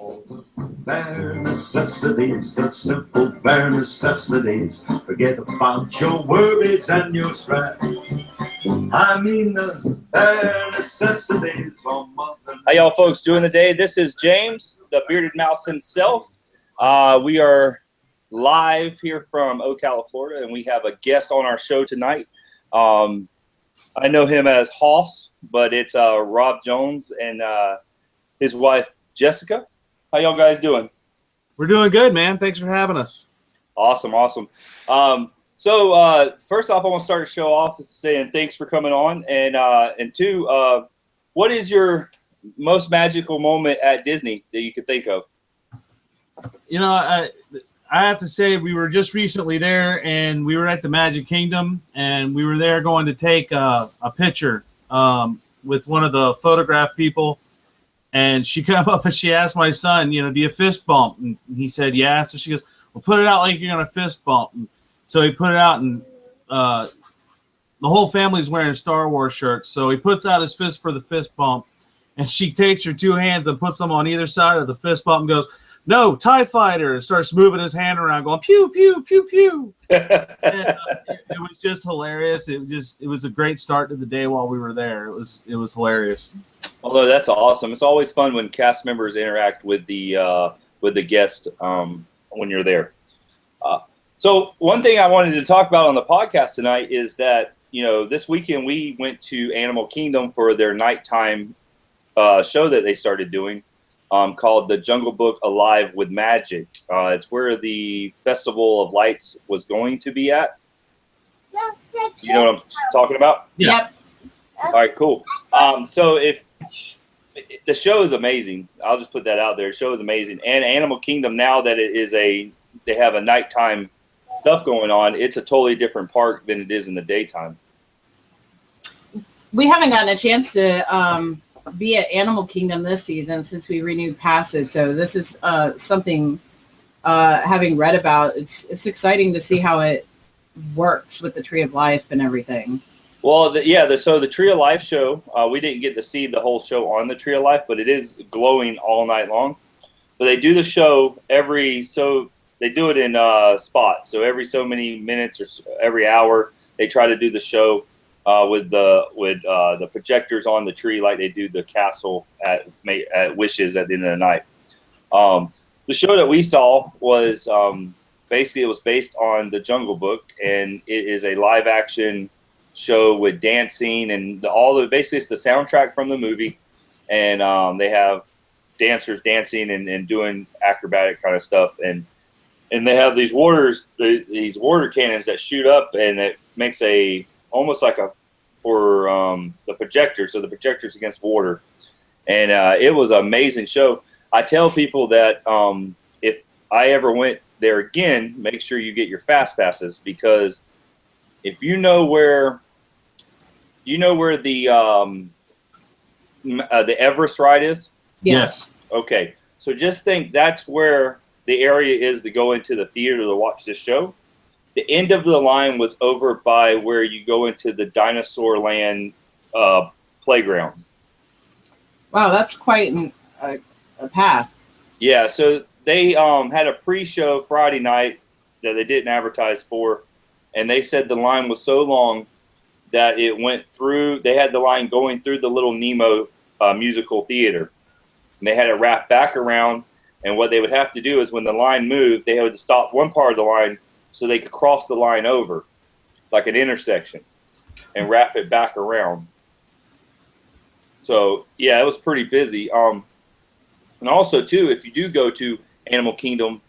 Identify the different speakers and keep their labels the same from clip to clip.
Speaker 1: All the bare necessities, the simple bare necessities. Forget about your worries and your strife. I mean the bare necessities on Mother.
Speaker 2: How y'all folks doing today? This is James, the Bearded Mouse himself. We are live here from Ocala, Florida, and we have a guest on our show tonight. I know him as Hoss, but it's Rob Jones and his wife, Jessica. How y'all guys doing?
Speaker 3: We're doing good, man. Thanks for having us.
Speaker 2: Awesome. So first off, I want to start the show off saying thanks for coming on, and two, what is your most magical moment at Disney that you could think of?
Speaker 3: You know, I have to say we were just recently there, and we were at the Magic Kingdom, and we were there going to take a picture with one of the photograph people. And she came up and she asked my son, you know, do you fist bump? And he said, yeah. So she goes, well, put it out like you're going to fist bump. And so he put it out, and the whole family's wearing Star Wars shirts. So he puts out his fist for the fist bump, and she takes her two hands and puts them on either side of the fist bump and goes, no, TIE Fighter, and starts moving his hand around going, pew, pew, pew, pew. And, it was just hilarious. It was a great start to the day while we were there. It was hilarious.
Speaker 2: Although that's awesome. It's always fun when cast members interact with the guest when you're there. So one thing I wanted to talk about on the podcast tonight is that, you know, this weekend we went to Animal Kingdom for their nighttime show that they started doing called The Jungle Book Alive with Magic. It's where the Festival of Lights was going to be at. You know what I'm talking about?
Speaker 3: Yeah.
Speaker 4: Yep.
Speaker 2: All right, cool. So if the show is amazing, I'll just put that out there. The show is amazing, and Animal Kingdom, now that they have a nighttime stuff going on, it's a totally different park than it is in the daytime.
Speaker 4: We haven't gotten a chance to be at Animal Kingdom this season since we renewed passes. So this is something, having read about, it's exciting to see how it works with the Tree of Life and everything.
Speaker 2: Well, so the Tree of Life show, we didn't get to see the whole show on the Tree of Life, but it is glowing all night long. But they do the show they do it in spots. So every so many minutes or every hour, they try to do the show with the projectors on the tree, like they do the castle at Wishes at the end of the night. The show that we saw was basically, it was based on the Jungle Book, and it is a live action show with dancing and basically it's the soundtrack from the movie, and they have dancers dancing and doing acrobatic kind of stuff, and they have these water cannons that shoot up, and it makes almost like for the projector, so the projector's against water, and it was an amazing show. I tell people that if I ever went there again, make sure you get your fast passes, because if you know where the Everest ride is.
Speaker 3: Yes.
Speaker 2: Okay, so just think that's where the area is to go into the theater to watch this show. The end of the line was over by where you go into the Dinosaur Land playground.
Speaker 4: Wow, that's quite a path.
Speaker 2: Yeah, so they had a pre-show Friday night that they didn't advertise for, and they said the line was so long that it went through. They had the line going through the Little Nemo musical theater, and they had it wrapped back around. And what they would have to do is, when the line moved, they had to stop one part of the line so they could cross the line over, like an intersection, and wrap it back around. So yeah, it was pretty busy. And also too, if you do go to Animal Kingdom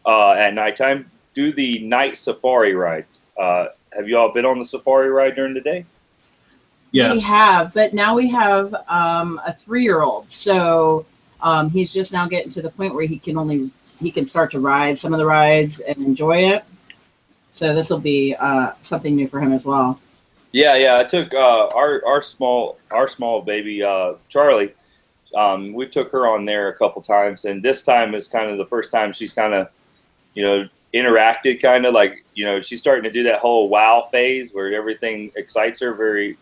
Speaker 2: at nighttime, do the night safari ride. Have you all been on the safari ride during the day?
Speaker 3: Yes.
Speaker 4: We have, but now we have a 3-year-old. So he's just now getting to the point where he can start to ride some of the rides and enjoy it. So this will be something new for him as well.
Speaker 2: Yeah. I took our small baby Charlie. We took her on there a couple times, and this time is kind of the first time she's kind of, interacted, kind of like, she's starting to do that whole wow phase where everything excites her, very,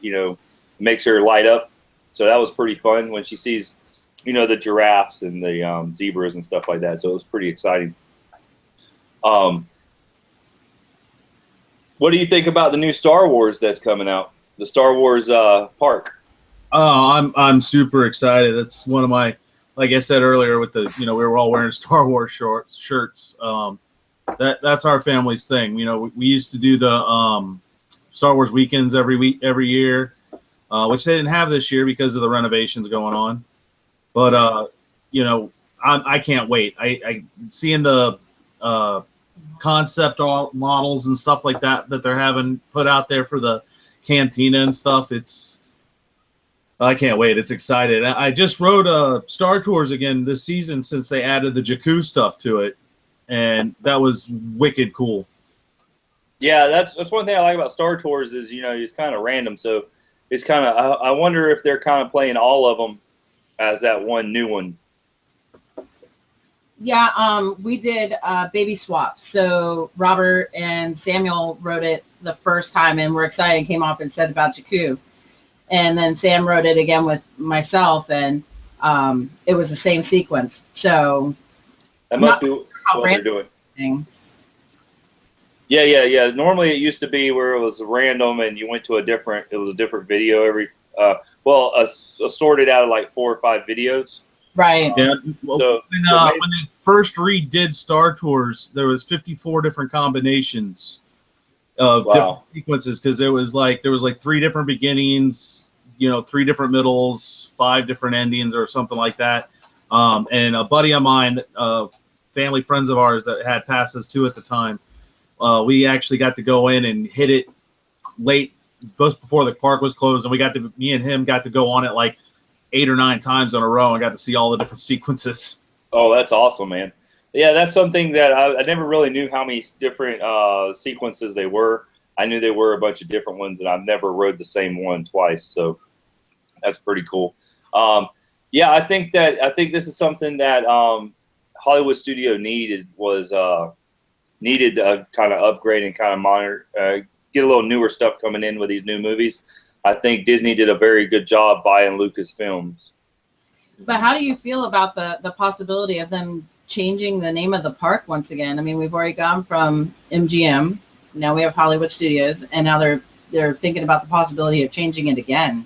Speaker 2: makes her light up. So that was pretty fun when she sees the giraffes and the zebras and stuff like that. So it was pretty exciting. What do you think about the new Star Wars that's coming out? The Star Wars park.
Speaker 3: Oh, I'm super excited. It's one of my, like I said earlier, with the we were all wearing Star Wars shirts. That's our family's thing. We used to do the Star Wars weekends every year, which they didn't have this year because of the renovations going on. But I can't wait. I seeing the concept models and stuff like that they're having put out there for the cantina and stuff. I can't wait. It's excited. I just rode Star Tours again this season since they added the Jakku stuff to it, and that was wicked cool.
Speaker 2: Yeah, that's one thing I like about Star Tours is it's kind of random. So it's kind of I wonder if they're kind of playing all of them as that one new one.
Speaker 4: Yeah, we did baby swap. So Robert and Samuel wrote it the first time, and we're excited. Came off and said about Jakku. And then Sam wrote it again with myself, and it was the same sequence. So
Speaker 2: that must be what they're doing.
Speaker 4: Thing.
Speaker 2: Yeah. Normally it used to be where it was random, and you went to a different video every. Sorted out of like 4 or 5 videos.
Speaker 4: Right.
Speaker 3: Yeah. Well, when they first redid Star Tours, there was 54 different combinations of different sequences, because there was like 3 different beginnings, 3 different middles, 5 different endings or something like that. And a buddy of mine, family friends of ours that had passes too at the time, we actually got to go in and hit it late, just before the park was closed, and me and him got to go on it like 8 or 9 times in a row and got to see all the different sequences.
Speaker 2: Oh, that's awesome, man. Yeah, that's something that I never really knew how many different sequences they were. I knew they were a bunch of different ones, and I've never rode the same one twice. So that's pretty cool. Yeah, I think this is something that Hollywood Studio needed to kind of upgrade and kind of monitor, get a little newer stuff coming in with these new movies. I think Disney did a very good job buying Lucasfilms.
Speaker 4: But how do you feel about the possibility of them changing the name of the park once again? I mean, we've already gone from MGM, now we have Hollywood Studios, and now they're thinking about the possibility of changing it again.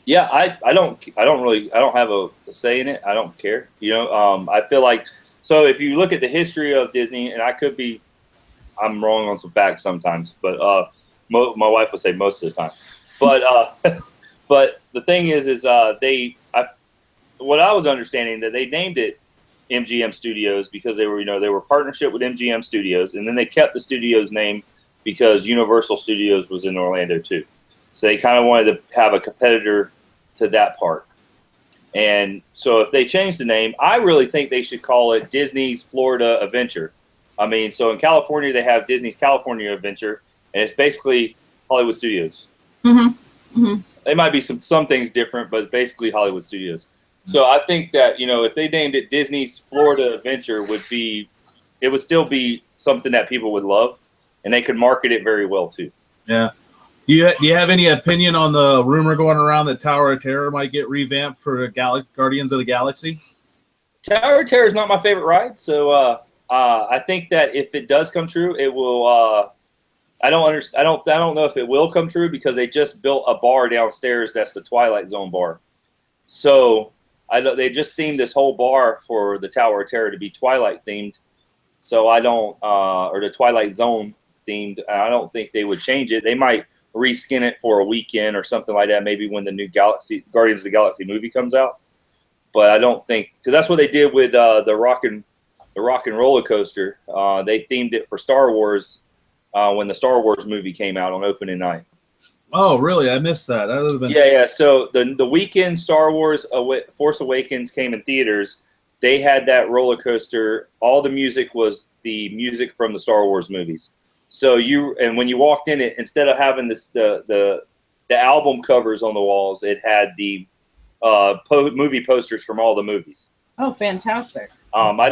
Speaker 2: Yeah, I don't have a say in it. I don't care. I feel like, so if you look at the history of Disney, and I'm wrong on some facts sometimes, but my wife would say most of the time. But but the thing is what I was understanding, that they named it MGM Studios because they were partnership with MGM Studios, and then they kept the studio's name because Universal Studios was in Orlando too. So they kind of wanted to have a competitor to that park. And so if they change the name, I really think they should call it Disney's Florida Adventure. I mean, so in California, they have Disney's California Adventure, and it's basically Hollywood Studios.
Speaker 4: Mm-hmm. Mm-hmm.
Speaker 2: They might be some things different, but basically Hollywood Studios. So I think that, if they named it Disney's Florida Adventure, it would still be something that people would love, and they could market it very well too.
Speaker 3: Yeah. Do you have any opinion on the rumor going around that Tower of Terror might get revamped for Guardians of the Galaxy?
Speaker 2: Tower of Terror is not my favorite ride, so I think that if it does come true, it will. I don't know if it will come true because they just built a bar downstairs that's the Twilight Zone bar. So they just themed this whole bar for the Tower of Terror to be Twilight themed. So or the Twilight Zone themed. I don't think they would change it. They might reskin it for a weekend or something like that, maybe when the new Guardians of the Galaxy movie comes out. But I don't think, because that's what they did with the Rock and Roller Coaster. They themed it for Star Wars when the Star Wars movie came out on opening night.
Speaker 3: Oh, really? I missed that. That would have been...
Speaker 2: Yeah. So the weekend Star Wars Force Awakens came in theaters, they had that roller coaster. All the music was the music from the Star Wars movies. So when you walked in it, instead of having the album covers on the walls, it had the movie posters from all the movies.
Speaker 4: Oh, fantastic!
Speaker 2: I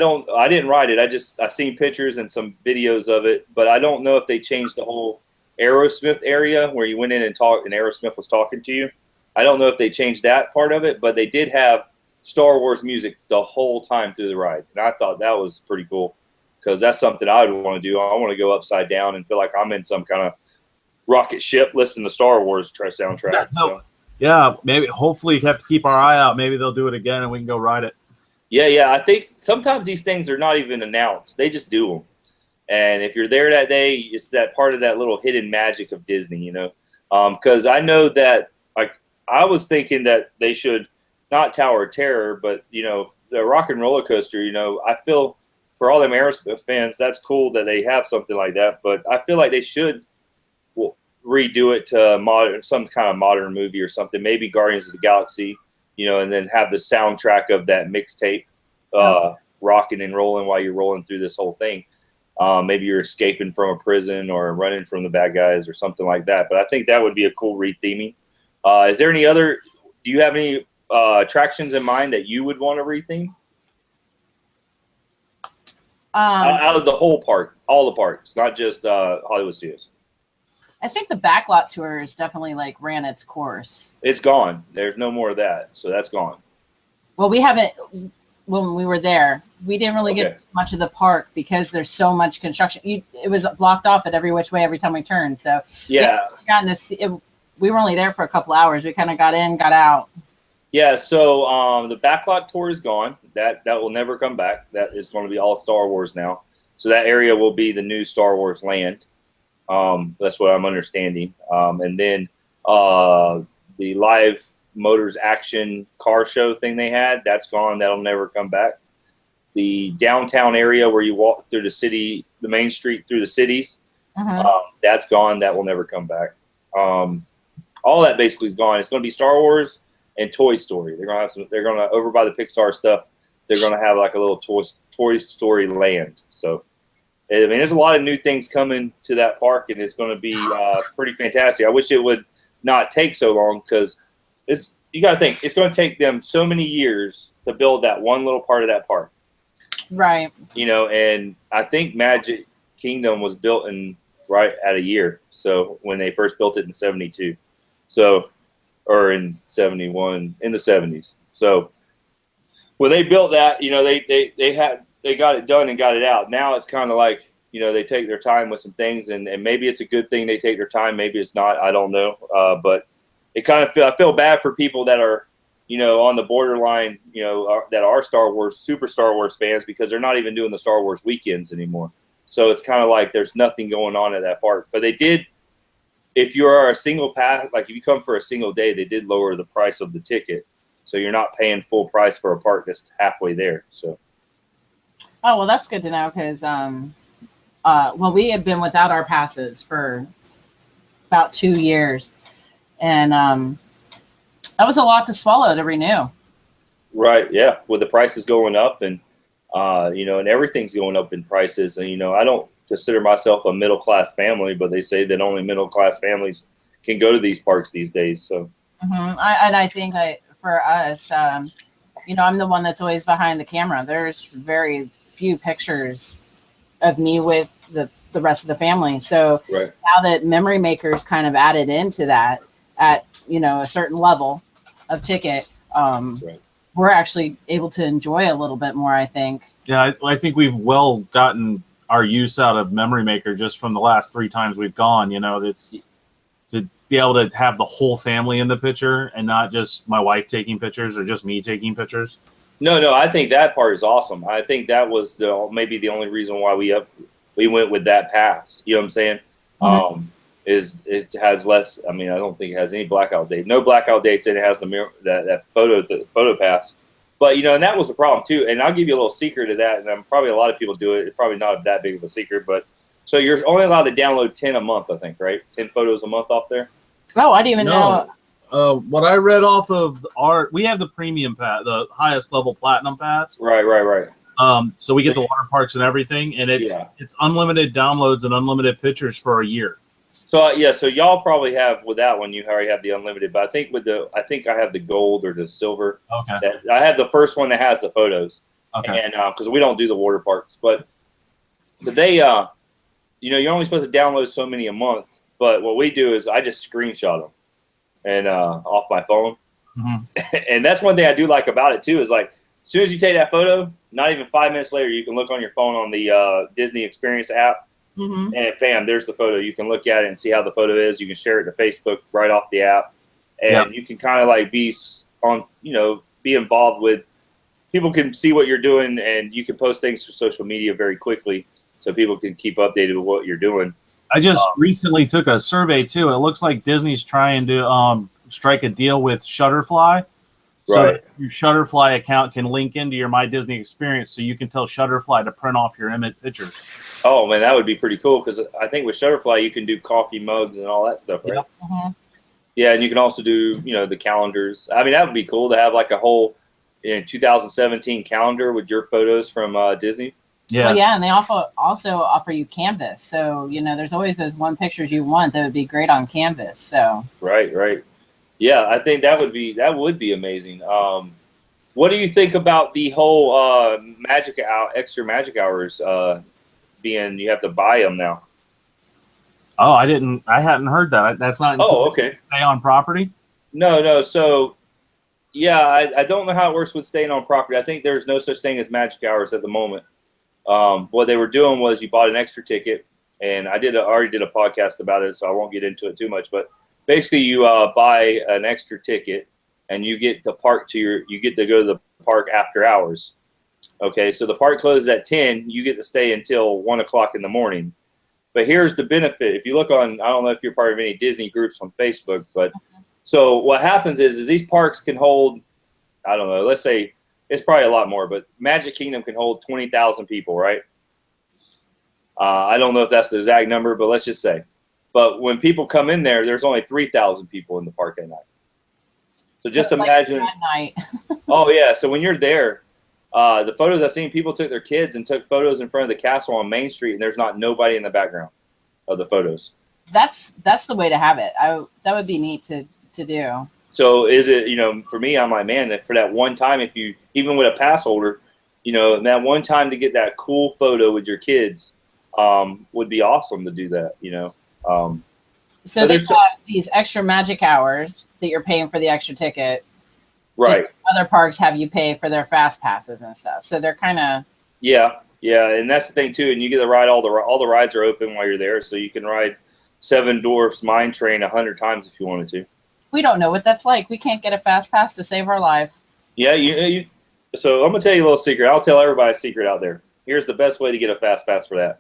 Speaker 2: didn't ride it. I seen pictures and some videos of it, but I don't know if they changed the whole Aerosmith area where you went in and talked, and Aerosmith was talking to you. I don't know if they changed that part of it, but they did have Star Wars music the whole time through the ride, and I thought that was pretty cool because that's something I would want to do. I want to go upside down and feel like I'm in some kind of rocket ship listening to Star Wars soundtrack. So.
Speaker 3: Yeah, maybe. Hopefully, you have to keep our eye out. Maybe they'll do it again, and we can go ride it.
Speaker 2: Yeah. I think sometimes these things are not even announced; they just do them. And if you're there that day, it's that part of that little hidden magic of Disney, you know. Because I know that, like, I was thinking that they should not Tower of Terror, but you know, the Rock and Roller Coaster. You know, I feel for all them Aerosmith fans, that's cool that they have something like that. But I feel like they should redo it to some kind of modern movie or something. Maybe Guardians of the Galaxy, you know, and then have the soundtrack of that mixtape rocking and rolling while you're rolling through this whole thing. Maybe you're escaping from a prison or running from the bad guys or something like that. But I think that would be a cool retheming. Is there any other? Do you have any attractions in mind that you would want to retheme? Out of the whole park, all the parks, not just Hollywood Studios.
Speaker 4: I think the backlot tour is definitely like ran its course.
Speaker 2: It's gone. There's no more of that, so that's gone.
Speaker 4: Well, we haven't. When we were there, we didn't really get much of the park because there's so much construction. It was blocked off at every which way every time we turned. So
Speaker 2: yeah,
Speaker 4: we were only there for a couple hours. We kind of got in, got out.
Speaker 2: Yeah. So the backlot tour is gone. That will never come back. That is going to be all Star Wars now. So that area will be the new Star Wars land. That's what I'm understanding. And then the live Motors action car show thing they had, that's gone. That'll never come back. The downtown area where you walk through the city, the main street through the cities, that's gone. That will never come back. All that basically is gone. It's going to be Star Wars and Toy Story. They're going to have some. They're going to over by the Pixar stuff. They're going to have like a little Toy Story land. So, I mean, there's a lot of new things coming to that park, and it's going to be pretty fantastic. I wish it would not take so long because you got to think it's going to take them so many years to build that one little part of that park.
Speaker 4: Right.
Speaker 2: You know, and I think Magic Kingdom was built in right at a year. So when they first built it in 72, or in 71, in the 70s. So when they built that, you know, they got it done and got it out. Now it's kind of like, you know, they take their time with some things, and maybe it's a good thing they take their time. Maybe it's not. I don't know. But it kind of I feel bad for people that are, you know, on the borderline, you know, that are super Star Wars fans because they're not even doing the Star Wars weekends anymore. So it's kind of like there's nothing going on at that park. But they did, if you are a single pass, like if you come for a single day, they did lower the price of the ticket. So you're not paying full price for a park that's halfway there. So.
Speaker 4: Oh, well, that's good to know because, well, we have been without our passes for about 2 years. And that was a lot to swallow to renew. Right,
Speaker 2: yeah. With the prices going up and, you know, and everything's going up in prices. And, you know, I don't consider myself a middle-class family, but they say that only middle-class families can go to these parks these days. So,
Speaker 4: I think for us, you know, I'm the one that's always behind the camera. There's very few pictures of me with the rest of the family. So now that Memory Maker's kind of added into that at, you know, a certain level of ticket, we're actually able to enjoy a little bit more, I think.
Speaker 3: Yeah, I think we've well gotten our use out of Memory Maker just from the last 3 times we've gone. You know, it's to be able to have the whole family in the picture and not just my wife taking pictures or just me taking pictures.
Speaker 2: No, I think that part is awesome. I think that was maybe the only reason why we went with that pass. You know what I'm saying? Is it has less? I mean, I don't think it has any blackout date. No blackout dates, and it has the photo pass. But you know, and that was the problem too. And I'll give you a little secret to that. And probably a lot of people do it. It's probably not that big of a secret, but so you're only allowed to download 10 a month, I think, right? 10 photos a month off there.
Speaker 4: Oh, I didn't even know.
Speaker 3: What I read off of we have the premium pass, the highest level platinum pass.
Speaker 2: Right.
Speaker 3: So we get the water parks and everything, and it's unlimited downloads and unlimited pictures for a year.
Speaker 2: So so y'all probably have with that one. You already have the unlimited, but I think I have the gold or the silver.
Speaker 3: Okay.
Speaker 2: I have the first one that has the photos.
Speaker 3: Okay.
Speaker 2: And because we don't do the water parks, but they, you know, you're only supposed to download so many a month. But what we do is I just screenshot them and off my phone,
Speaker 3: Mhm.
Speaker 2: And that's one thing I do like about it too, is like as soon as you take that photo, not even 5 minutes later, you can look on your phone on the Disney Experience app,
Speaker 4: Mm-hmm.
Speaker 2: and bam, there's the photo. You can look at it and see how the photo is. You can share it to Facebook right off the app, and
Speaker 3: Yep.
Speaker 2: you can kind of like be on, be involved with. People can see what you're doing, and you can post things to social media very quickly, so people can keep updated with what you're doing.
Speaker 3: I just recently took a survey too. It looks like Disney's trying to strike a deal with Shutterfly, so
Speaker 2: Right.
Speaker 3: that your Shutterfly account can link into your My Disney Experience, so you can tell Shutterfly to print off your image pictures.
Speaker 2: Oh man, that would be pretty cool, because I think with Shutterfly you can do coffee mugs and all that stuff, right?
Speaker 3: Yep.
Speaker 4: Mm-hmm.
Speaker 2: Yeah, and you can also do the calendars. I mean, that would be cool to have like a whole 2017 calendar with your photos from Disney.
Speaker 3: Yeah.
Speaker 4: Well, yeah, and they also offer you Canvas. So, there's always those one pictures you want that would be great on Canvas. So,
Speaker 2: Right. Yeah, I think that would be amazing. What do you think about the whole extra magic hours being you have to buy them now?
Speaker 3: Oh, I hadn't heard that. That's not
Speaker 2: Oh, okay.
Speaker 3: stay on property.
Speaker 2: No. So, yeah, I don't know how it works with staying on property. I think there's no such thing as magic hours at the moment. What they were doing was you bought an extra ticket, and I already did a podcast about it, so I won't get into it too much. But basically, you buy an extra ticket, and you get to you get to go to the park after hours. Okay, so the park closes at 10. You get to stay until 1 o'clock in the morning. But here's the benefit. If you look on, I don't know if you're part of any Disney groups on Facebook, but so what happens is these parks can hold, I don't know, let's say it's probably a lot more, but Magic Kingdom can hold 20,000 people, right? I don't know if that's the exact number, but let's just say. But when people come in there, there's only 3,000 people in the park at night. So just imagine.
Speaker 4: Like at night.
Speaker 2: Oh, yeah. So when you're there, the photos I've seen, people took their kids and took photos in front of the castle on Main Street, and there's not nobody in the background of the photos.
Speaker 4: That's the way to have it. That would be neat to do.
Speaker 2: So is it, for me, I'm like, man, for that one time, if you, even with a pass holder, that one time to get that cool photo with your kids would be awesome to do that,
Speaker 4: So they've got these extra magic hours that you're paying for the extra ticket.
Speaker 2: Right.
Speaker 4: Just other parks have you pay for their fast passes and stuff. So they're kind of.
Speaker 2: Yeah. And that's the thing too. And you get to ride all the rides are open while you're there. So you can ride Seven Dwarfs Mine Train 100 times if you wanted to.
Speaker 4: We don't know what that's like. We can't get a fast pass to save our life.
Speaker 2: Yeah, so I'm gonna tell you a little secret. I'll tell everybody a secret out there. Here's the best way to get a fast pass for that.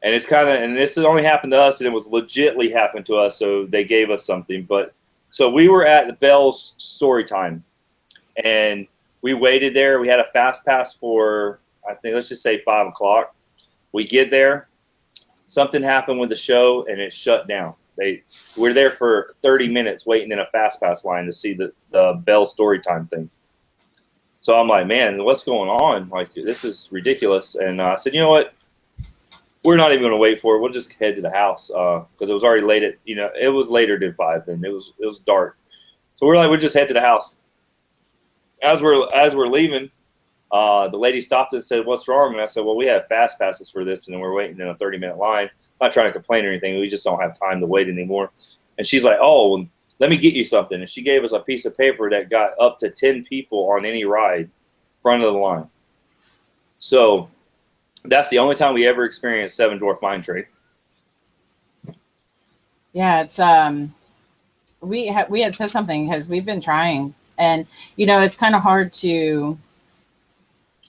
Speaker 2: And it's and this has only happened to us, and it was legitly happened to us. So they gave us something. But so we were at the Belle's story time, and we waited there. We had a fast pass for, I think, let's just say 5 o'clock. We get there, something happened with the show, and it shut down. We're there for 30 minutes waiting in a fast pass line to see the Belle Storytime thing. So I'm like, man, what's going on? Like, this is ridiculous. And I said, you know what? We're not even going to wait for it. We'll just head to the house because it was already late. It was later than 5 then. It was dark. So we're like, we'll just head to the house. As we're leaving, the lady stopped and said, "What's wrong?" And I said, "Well, we have fast passes for this, and we're waiting in a 30-minute line. I'm not trying to complain or anything. We just don't have time to wait anymore." And she's like, "Oh, let me get you something." And she gave us a piece of paper that got up to 10 people on any ride, front of the line. So that's the only time we ever experienced Seven Dwarf Mine Train.
Speaker 4: Yeah, it's we had said something because we've been trying, and it's kind of hard to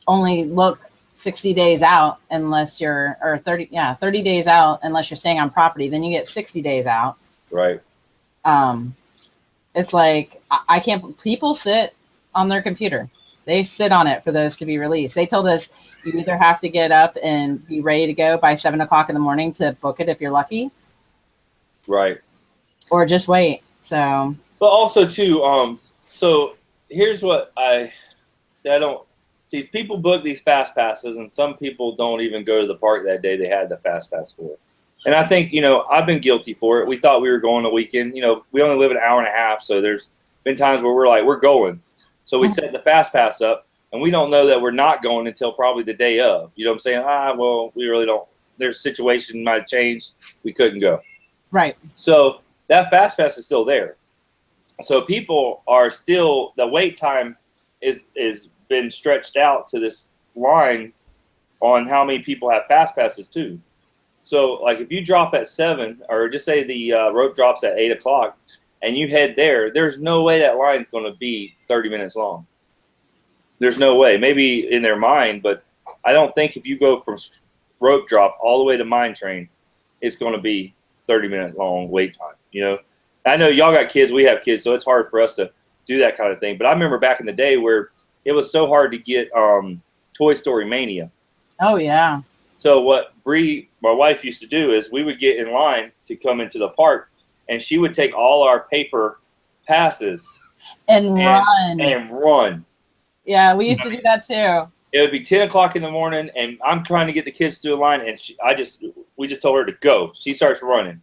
Speaker 4: only look 60 days out unless you're, or 30 days out unless you're staying on property. Then you get 60 days out.
Speaker 2: Right.
Speaker 4: It's like I can't. People sit on their computer. They sit on it for those to be released. They told us you either have to get up and be ready to go by 7 o'clock in the morning to book it if you're lucky.
Speaker 2: Right.
Speaker 4: Or just wait. So.
Speaker 2: But also too, so here's what I don't see. People book these fast passes, and some people don't even go to the park that day they had the fast pass for it. And I think, I've been guilty for it. We thought we were going a weekend. We only live an hour and a half, so there's been times where we're like, we're going. So we set the fast pass up, and we don't know that we're not going until probably the day of. You know what I'm saying? Well, we really don't. Their situation might have changed. We couldn't go.
Speaker 4: Right.
Speaker 2: So that fast pass is still there. So people are still, the wait time is been stretched out to this line on how many people have fast passes too. So like if you drop at 7, or just say the rope drops at 8 o'clock, and you head there, there's no way that line's going to be 30 minutes long. There's no way. Maybe in their mind, but I don't think if you go from rope drop all the way to mine train, it's going to be 30-minute long wait time. You know, I know y'all got kids, we have kids, so it's hard for us to do that kind of thing. But I remember back in the day where it was so hard to get Toy Story Mania.
Speaker 4: Oh yeah.
Speaker 2: So what Bree, my wife, used to do is we would get in line to come into the park, and she would take all our paper passes
Speaker 4: And run.
Speaker 2: and run.
Speaker 4: Yeah, we used to do that too.
Speaker 2: It would be 10 o'clock in the morning, and I'm trying to get the kids through the line, and we just told her to go. She starts running.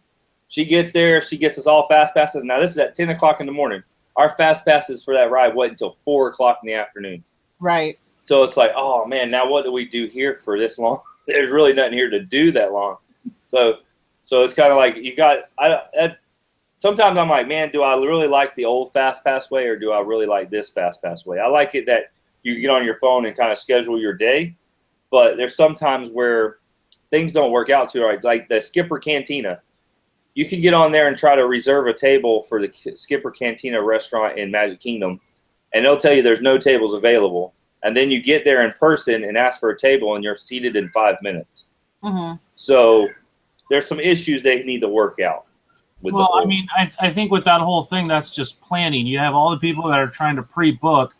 Speaker 2: She gets there. She gets us all fast passes. Now, this is at 10 o'clock in the morning. Our fast passes for that ride wasn't until 4 o'clock in the afternoon.
Speaker 4: Right.
Speaker 2: So it's like, oh, man, now what do we do here for this long? There's really nothing here to do that long. So it's kind of like sometimes I'm like, man, do I really like the old fast pass way, or do I really like this fast pass way? I like it that you get on your phone and kind of schedule your day, but there's sometimes where things don't work out too right. Like the Skipper Cantina, you can get on there and try to reserve a table for the Skipper Cantina restaurant in Magic Kingdom, and they'll tell you there's no tables available. And then you get there in person and ask for a table, and you're seated in 5 minutes.
Speaker 4: Mm-hmm.
Speaker 2: So there's some issues they need to work out.
Speaker 3: Well, I mean, I think with that whole thing, that's just planning. You have all the people that are trying to pre-book,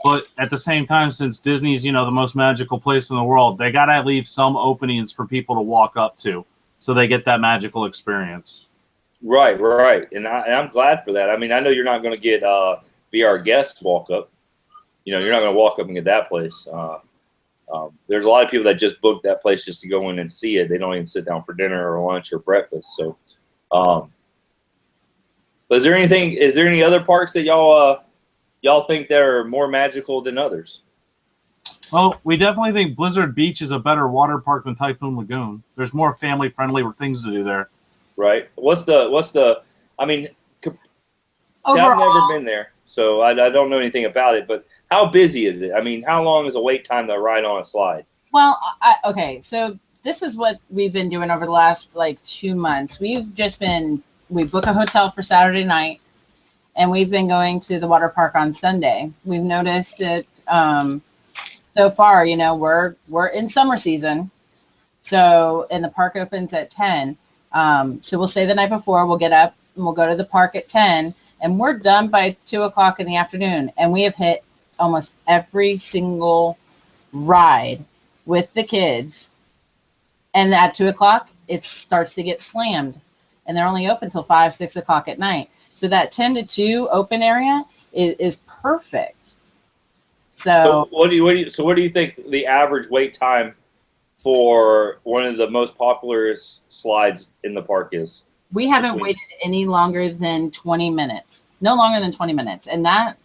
Speaker 3: but at the same time, since Disney's, the most magical place in the world, they got to leave some openings for people to walk up to so they get that magical experience. Right.
Speaker 2: And I'm glad for that. I mean, I know you're not going to get be our guest walk up. You're not going to walk up and get that place. There's a lot of people that just book that place just to go in and see it. They don't even sit down for dinner or lunch or breakfast. So, but is there any other parks that y'all think that are more magical than others?
Speaker 3: Well, we definitely think Blizzard Beach is a better water park than Typhoon Lagoon. There's more family-friendly things to do there.
Speaker 2: Right. I mean, I've never been there, so I don't know anything about it, but how busy is it? I mean, how long is a wait time to ride on a slide?
Speaker 4: Well, okay, so this is what we've been doing over the last 2 months. We book a hotel for Saturday night, and we've been going to the water park on Sunday. We've noticed that so far, we're in summer season, and the park opens at 10. So we'll say the night before, we'll get up and we'll go to the park at 10, and we're done by 2 o'clock in the afternoon, and we have hit almost every single ride with the kids. And at 2 o'clock, it starts to get slammed, and they're only open till 5, 6 o'clock at night. So that 10 to 2 open area is perfect. So
Speaker 2: what do you think the average wait time for one of the most popular slides in the park is?
Speaker 4: We haven't waited any longer than 20 minutes. No longer than 20 minutes. And that,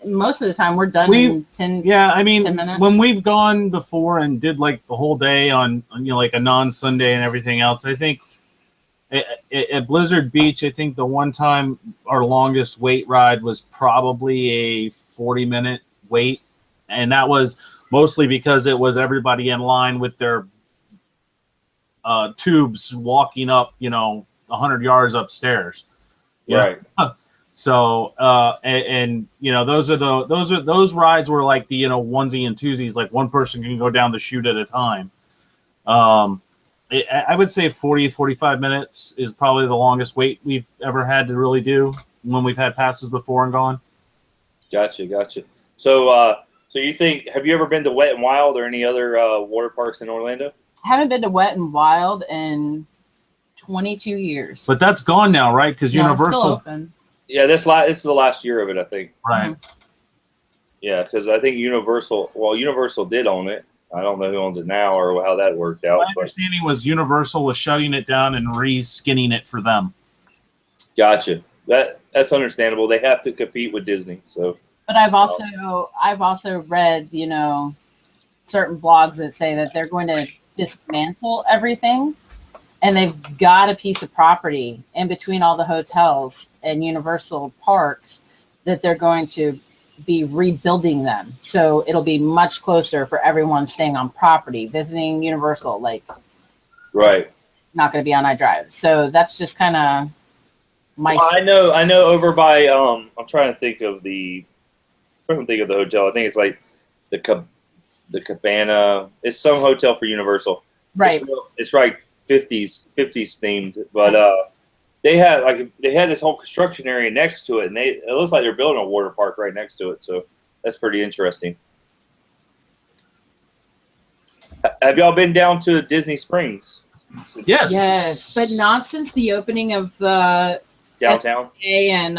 Speaker 4: most of the time, we're done in 10 minutes.
Speaker 3: When we've gone before and did the whole day on a non-Sunday and everything else, I think at Blizzard Beach, I think the one time our longest wait ride was probably a 40-minute wait. And that was mostly because it was everybody in line with their tubes walking up, 100 yards upstairs.
Speaker 2: Right.
Speaker 3: So those rides were like the onesie and twosies, like one person can go down the chute at a time. I would say 45 minutes is probably the longest wait we've ever had to really do when we've had passes before and gone.
Speaker 2: Gotcha. So you think, have you ever been to Wet and Wild or any other water parks in Orlando?
Speaker 4: I haven't been to Wet and Wild in 22 years.
Speaker 3: But that's gone now, right? Because Universal.
Speaker 4: It's still open.
Speaker 2: Yeah, this is the last year of it, I think.
Speaker 3: Right.
Speaker 4: Mm-hmm.
Speaker 2: Yeah, because I think Universal did own it. I don't know who owns it now or how that worked out.
Speaker 3: My understanding was Universal was shutting it down and re-skinning it for them.
Speaker 2: Gotcha. That's understandable. They have to compete with Disney, so.
Speaker 4: But I've also read, certain blogs that say that they're going to dismantle everything and they've got a piece of property in between all the hotels and Universal parks that they're going to be rebuilding them. So it'll be much closer for everyone staying on property, visiting Universal, like
Speaker 2: Right.
Speaker 4: not going to be on iDrive. So that's just kind of my.
Speaker 2: Well, I know over by I'm trying to think of the hotel. I think it's like the Cabana. It's some hotel for Universal.
Speaker 4: Right.
Speaker 2: It's like 50s themed, but they had this whole construction area next to it, and it looks like they're building a water park right next to it. So that's pretty interesting. Have y'all been down to Disney Springs?
Speaker 3: Yes.
Speaker 4: Yes, but not since the opening of the
Speaker 2: Downtown?
Speaker 4: and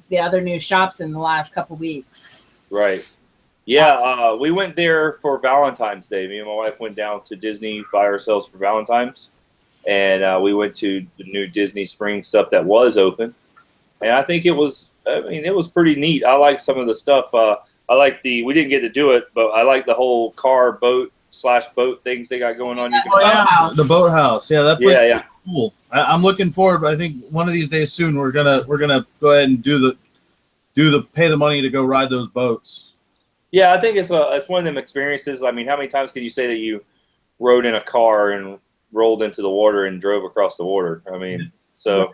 Speaker 4: the other new shops in the last couple weeks.
Speaker 2: Right. Yeah, we went there for Valentine's Day. Me and my wife went down to Disney by ourselves for Valentine's, and we went to the new Disney Springs stuff that was open, and I think it was pretty neat. I like some of the stuff. We didn't get to do it, but I like the whole boat things they got going on. You can
Speaker 3: The boathouse. Yeah, that place
Speaker 2: yeah.
Speaker 3: is cool. I'm looking forward. I think one of these days soon we're gonna go ahead and pay the money to go ride those boats.
Speaker 2: Yeah, I think it's one of them experiences. I mean, how many times can you say that you rode in a car and rolled into the water and drove across the water? I mean, so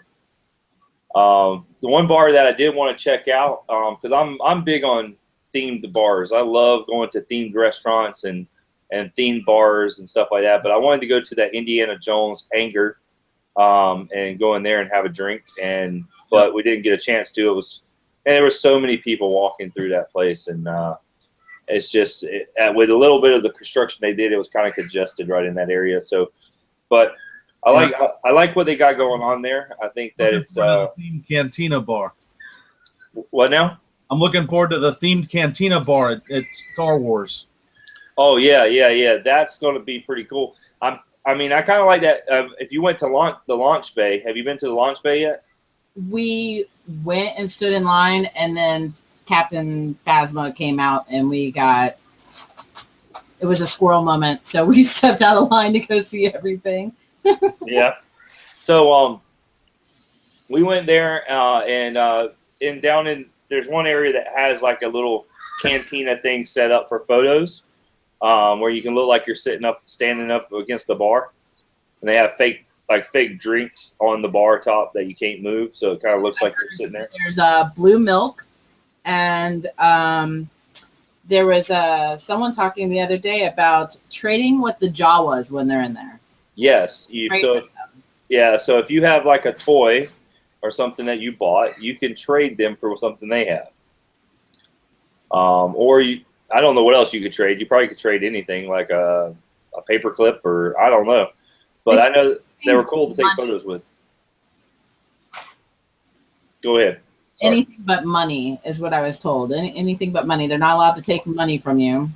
Speaker 2: the one bar that I did want to check out, because I'm big on themed bars. I love going to themed restaurants and themed bars and stuff like that. But I wanted to go to that Indiana Jones hangar and go in there and have a drink. But we didn't get a chance to. There were so many people walking through that place, and it's just with a little bit of the construction they did, it was kind of congested right in that area. So, but I like what they got going on there. I think that it's
Speaker 3: the themed cantina bar.
Speaker 2: What now?
Speaker 3: I'm looking forward to the themed cantina bar at Star Wars.
Speaker 2: Oh yeah. That's going to be pretty cool. I kind of like that. If you went to the launch bay, have you been to the launch bay yet?
Speaker 4: We went and stood in line, and then Captain Phasma came out, and it was a squirrel moment. So we stepped out of line to go see everything.
Speaker 2: Yeah. So we went there and there's one area that has like a little cantina thing set up for photos, where you can look like you're standing up against the bar, and they have fake drinks on the bar top that you can't move, so it kind of looks like you're sitting there.
Speaker 4: There's blue milk, and there was someone talking the other day about trading what the Jawas when they're in there.
Speaker 2: Yes, so if you have like a toy or something that you bought, you can trade them for something they have. I don't know what else you could trade. You probably could trade anything like a paper clip, or I don't know. But I know they were cool to take photos with. Go ahead. Sorry.
Speaker 4: Anything but money is what I was told. Anything but money. They're not allowed to take money from you.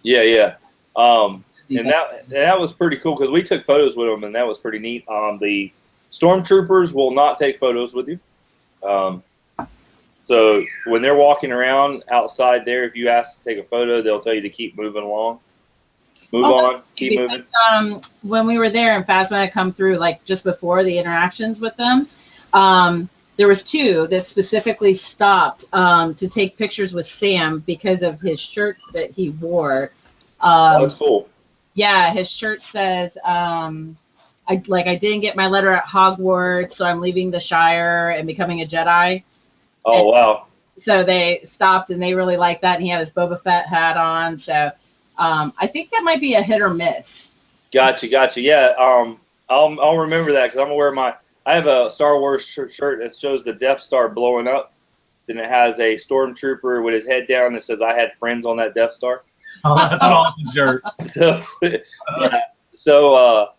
Speaker 2: Yeah. And that was pretty cool because we took photos with them, and that was pretty neat. The stormtroopers will not take photos with you. So when they're walking around outside there, if you ask to take a photo, they'll tell you to keep moving along. Keep moving.
Speaker 4: When we were there and Phasma had come through, like just before the interactions with them, there was two that specifically stopped to take pictures with Sam because of his shirt that he wore.
Speaker 2: That's cool.
Speaker 4: Yeah, his shirt says, I didn't get my letter at Hogwarts, so I'm leaving the Shire and becoming a Jedi.
Speaker 2: Oh, wow.
Speaker 4: So they stopped, and they really liked that, and he had his Boba Fett hat on. So I think that might be a hit or miss.
Speaker 2: Gotcha. Yeah, I'll remember that because I'm gonna wear I have a Star Wars shirt that shows the Death Star blowing up. Then it has a stormtrooper with his head down that says, "I had friends on that Death Star."
Speaker 3: Oh, that's an awesome shirt.
Speaker 2: So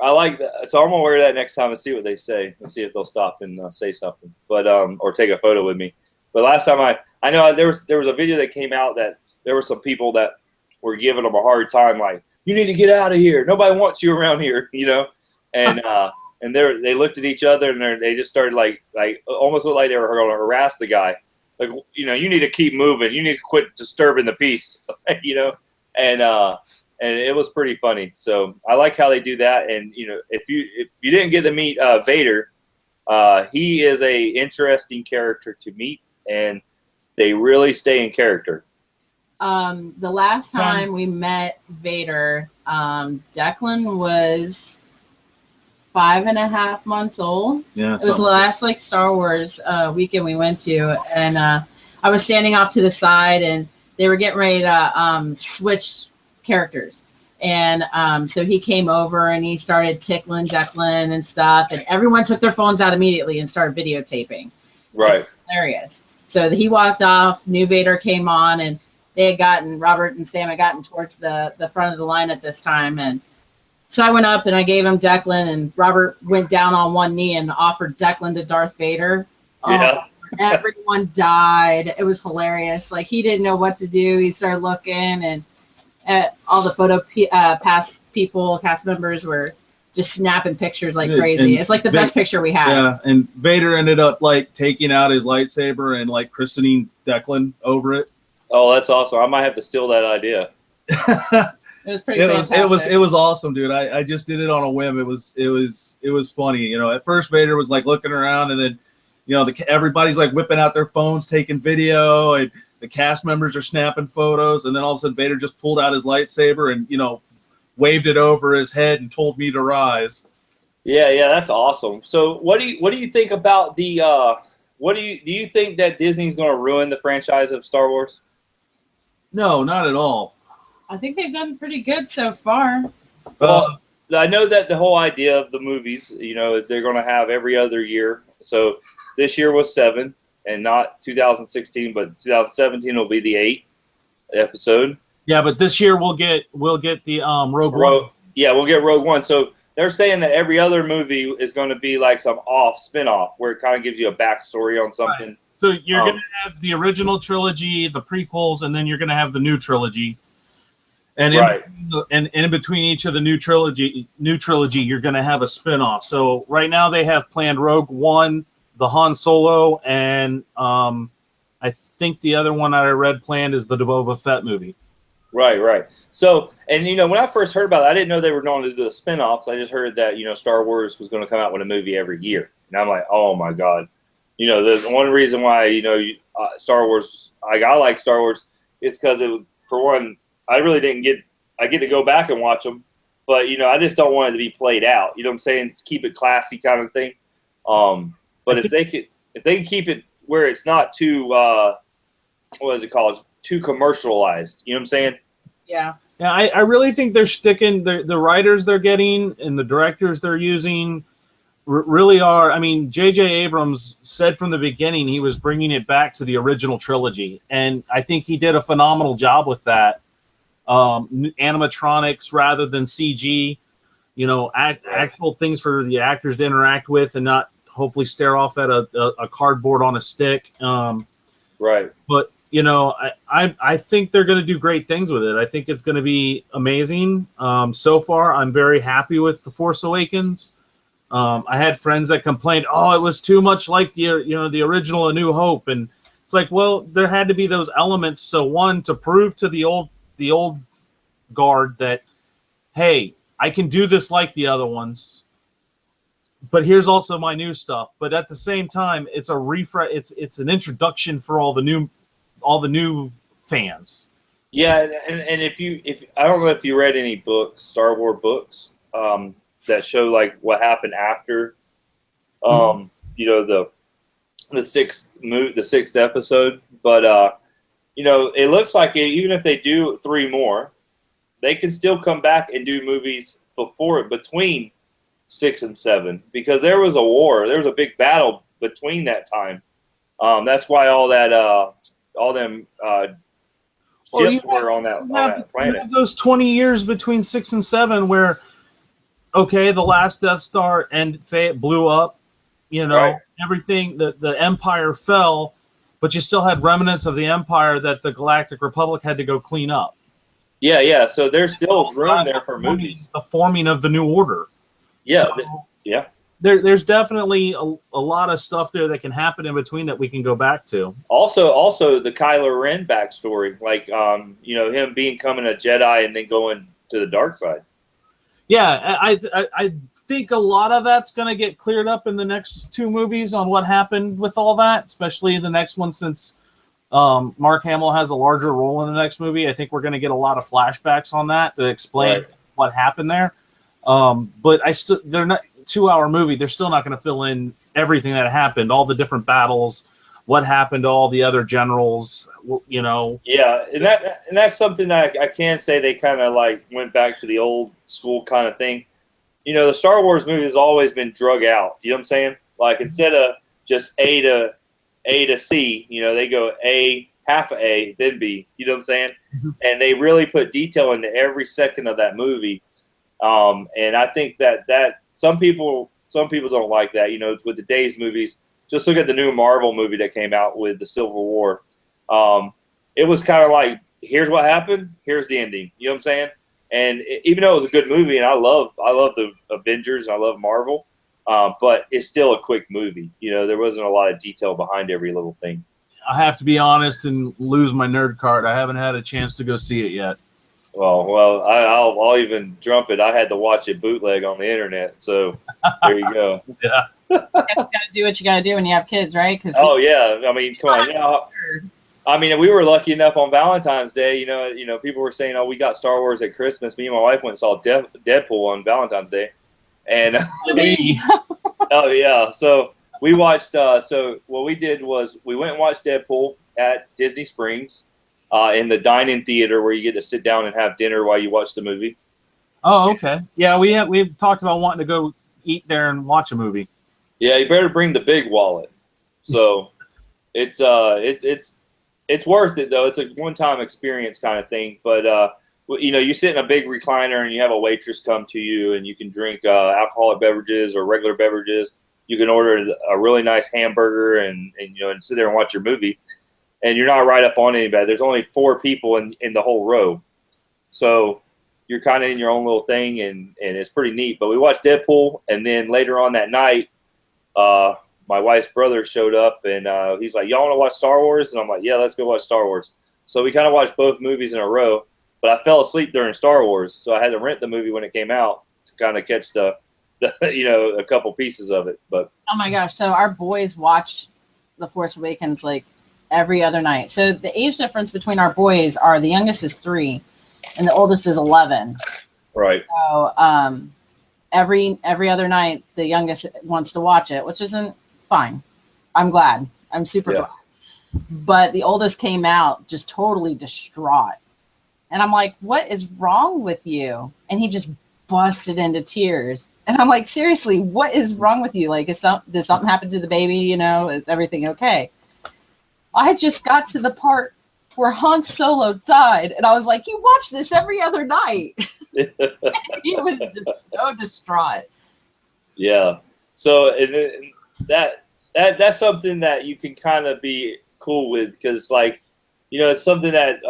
Speaker 2: I like that. So I'm gonna wear that next time and see what they say and see if they'll stop and say something, but or take a photo with me. But last time I know there was a video that came out that there were some people that were giving them a hard time, like, you need to get out of here. Nobody wants you around here, and and they looked at each other and they just started like almost looked like they were going to harass the guy, like, you need to keep moving. You need to quit disturbing the peace, and and it was pretty funny. So I like how they do that. And if you didn't get to meet Vader, he is a interesting character to meet, and they really stay in character.
Speaker 4: The last time we met Vader, Declan was 5.5 months old.
Speaker 3: Yeah,
Speaker 4: it was the last Star Wars weekend we went to, and I was standing off to the side, and they were getting ready to switch characters. And so he came over and he started tickling Declan and stuff, and everyone took their phones out immediately and started videotaping.
Speaker 2: Right.
Speaker 4: Hilarious. So he walked off, New Vader came on, and Robert and Sam had gotten towards the front of the line at this time. And so I went up and I gave him Declan, and Robert went down on one knee and offered Declan to Darth Vader.
Speaker 2: Yeah.
Speaker 4: Everyone died. It was hilarious. Like, he didn't know what to do. He started looking, and all the cast members were just snapping pictures like crazy. It's like the best picture we had.
Speaker 3: Yeah, and Vader ended up taking out his lightsaber and christening Declan over it.
Speaker 2: Oh, that's awesome! I might have to steal that idea.
Speaker 4: It was pretty fantastic.
Speaker 3: It was awesome, dude. I just did it on a whim. It was funny. At first Vader was looking around, and then everybody's whipping out their phones, taking video, and the cast members are snapping photos, and then all of a sudden Vader just pulled out his lightsaber and waved it over his head and told me to rise.
Speaker 2: Yeah, that's awesome. So what do you think about the do you think that Disney's going to ruin the franchise of Star Wars?
Speaker 3: No, not at all.
Speaker 4: I think they've done pretty good so far.
Speaker 2: Well, I know that the whole idea of the movies, is they're going to have every other year. So this year was 7, and not 2016, but 2017 will be the 8th episode.
Speaker 3: Yeah, but this year we'll get the Rogue One.
Speaker 2: Yeah, we'll get Rogue One. So they're saying that every other movie is going to be some spin-off where it kind of gives you a backstory on something.
Speaker 3: Right. So you're going to have the original trilogy, the prequels, and then you're going to have the new trilogy. And in between each of the new trilogy, you're going to have a spin-off. So right now they have planned Rogue One, the Han Solo, and I think the other one I read planned is the Boba Fett movie.
Speaker 2: Right. So, and when I first heard about it, I didn't know they were going to do the spin-offs. I just heard that Star Wars was going to come out with a movie every year, and I'm like, oh my god. The one reason why Star Wars, I like Star Wars, is because it was, for one, I really didn't get. I get to go back and watch them, but I just don't want it to be played out. You know what I'm saying? Just keep it classy, kind of thing. But if they can keep it where it's not too what is it called? Too commercialized. You know what I'm saying?
Speaker 4: Yeah.
Speaker 3: Yeah, I really think they're sticking the writers they're getting and the directors they're using really are. I mean, J.J. Abrams said from the beginning he was bringing it back to the original trilogy, and I think he did a phenomenal job with that. Animatronics rather than CG, actual things for the actors to interact with and not hopefully stare off at a cardboard on a stick.
Speaker 2: Right.
Speaker 3: But I think they're going to do great things with it. I think it's going to be amazing. So far, I'm very happy with The Force Awakens. I had friends that complained, "Oh, it was too much like the original A New Hope," and it's like, well, there had to be those elements. So one, to prove to the old guard that, hey, I can do this like the other ones, but here's also my new stuff. But at the same time, it's a refresh. It's an introduction for all the new fans.
Speaker 2: Yeah, and if I don't know if you read any books, Star Wars books, that show what happened after, the sixth episode. But it looks like even if they do 3 more, they can still come back and do movies between 6 and 7, because there was a war, there was a big battle between that time. That's why all them ships were on that planet.
Speaker 3: You have those 20 years between 6 and 7 where, okay, the last Death Star and blew up,
Speaker 2: Right.
Speaker 3: Everything, the Empire fell, but you still had remnants of the Empire that the Galactic Republic had to go clean up.
Speaker 2: Yeah. So there's still room there for movies.
Speaker 3: The forming of the New Order.
Speaker 2: Yeah,
Speaker 3: So,
Speaker 2: yeah.
Speaker 3: There's definitely a lot of stuff there that can happen in between that we can go back to.
Speaker 2: Also the Kylo Ren backstory, him becoming a Jedi and then going to the dark side.
Speaker 3: Yeah, I think a lot of that's going to get cleared up in the next 2 movies on what happened with all that, especially the next one, since Mark Hamill has a larger role in the next movie. I think we're going to get a lot of flashbacks on that to explain what happened there. But they're not 2-hour movie. They're still not going to fill in everything that happened, all the different battles, what happened to all the other generals, you know.
Speaker 2: Yeah, and that's something that I can say they kind of like went back to the old school kind of thing. You know, the Star Wars movie has always been drug out. You know what I'm saying? Like, instead of just A to C, you know, they go A, half A, then B. You know what I'm saying? Mm-hmm. And they really put detail into every second of that movie. And I think that some people don't like that. You know, with the Days movies, just look at the new Marvel movie that came out with the Civil War. It was kind of like, here's what happened, here's the ending. You know what I'm saying? And even though it was a good movie, and I love the Avengers, I love Marvel, but it's still a quick movie. You know, there wasn't a lot of detail behind every little thing.
Speaker 3: I have to be honest and lose my nerd card. I haven't had a chance to go see it yet.
Speaker 2: Well, I'll even trump it. I had to watch it bootleg on the internet, so there you go.
Speaker 3: Yeah.
Speaker 4: You gotta do what you gotta do when you have kids, right?
Speaker 2: Yeah. I mean, come on. Yeah. I mean, we were lucky enough on Valentine's Day. You know, people were saying, "Oh, we got Star Wars at Christmas." Me and my wife went and saw Deadpool on Valentine's Day, and oh yeah. So we watched. So what we did was we went and watched Deadpool at Disney Springs, in the dine-in theater where you get to sit down and have dinner while you watch the movie.
Speaker 3: Oh, okay. Yeah, we've talked about wanting to go eat there and watch a movie.
Speaker 2: Yeah, you better bring the big wallet. So it's worth it though. It's a one-time experience kind of thing. But you know, you sit in a big recliner and you have a waitress come to you, and you can drink alcoholic beverages or regular beverages. You can order a really nice hamburger and you know, and sit there and watch your movie. And you're not right up on anybody. There's only 4 people in the whole row, so you're kind of in your own little thing, and it's pretty neat. But we watched Deadpool, and then later on that night, my wife's brother showed up, and he's like, "Y'all want to watch Star Wars?" And I'm like, "Yeah, let's go watch Star Wars." So we kind of watched both movies in a row, but I fell asleep during Star Wars, so I had to rent the movie when it came out to kind of catch the you know, a couple pieces of it. But
Speaker 4: oh my gosh, so our boys watch The Force Awakens like every other night. So the age difference between our boys are, the youngest is 3 and the oldest is 11.
Speaker 2: Right.
Speaker 4: So every other night the youngest wants to watch it, which isn't fine. I'm glad. I'm super glad. But the oldest came out just totally distraught. And I'm like, "What is wrong with you?" And he just busted into tears. And I'm like, "Seriously, what is wrong with you? Like, did something happen to the baby? You know, is everything okay?" I just got to the part where Han Solo died, and I was like, "You watch this every other night." He was just so distraught.
Speaker 2: Yeah. So that's something that you can kind of be cool with, because, like, you know, it's something that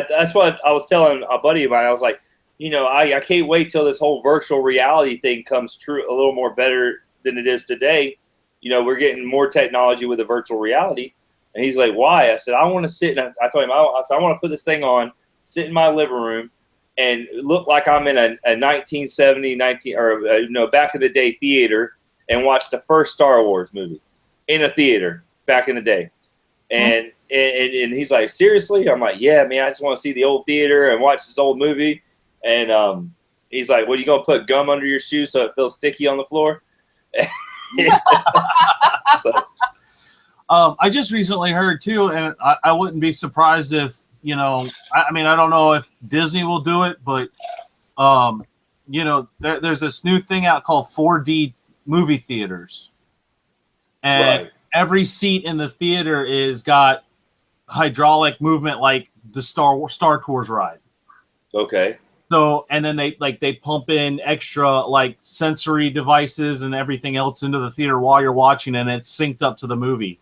Speaker 2: that's what I was telling a buddy of mine. I was like, you know, I can't wait till this whole virtual reality thing comes true a little more better than it is today. You know, we're getting more technology with the virtual reality. And he's like, "Why?" I said, "I want to sit." And I told him, I said, "I want to put this thing on, sit in my living room, and look like I'm in a 1970, back in the day theater, and watch the first Star Wars movie in a theater back in the day." And he's like, "Seriously?" I'm like, "Yeah, man, I just want to see the old theater and watch this old movie." And he's like, "What, are you gonna put gum under your shoes so it feels sticky on the floor?" So.
Speaker 3: I just recently heard too, and I wouldn't be surprised if, you know, I mean, I don't know if Disney will do it, but you know, there's this new thing out called 4D movie theaters, and every seat in the theater is got hydraulic movement like the Star Tours ride.
Speaker 2: Okay.
Speaker 3: So, and then they pump in extra like sensory devices and everything else into the theater while you're watching, and it's synced up to the movie.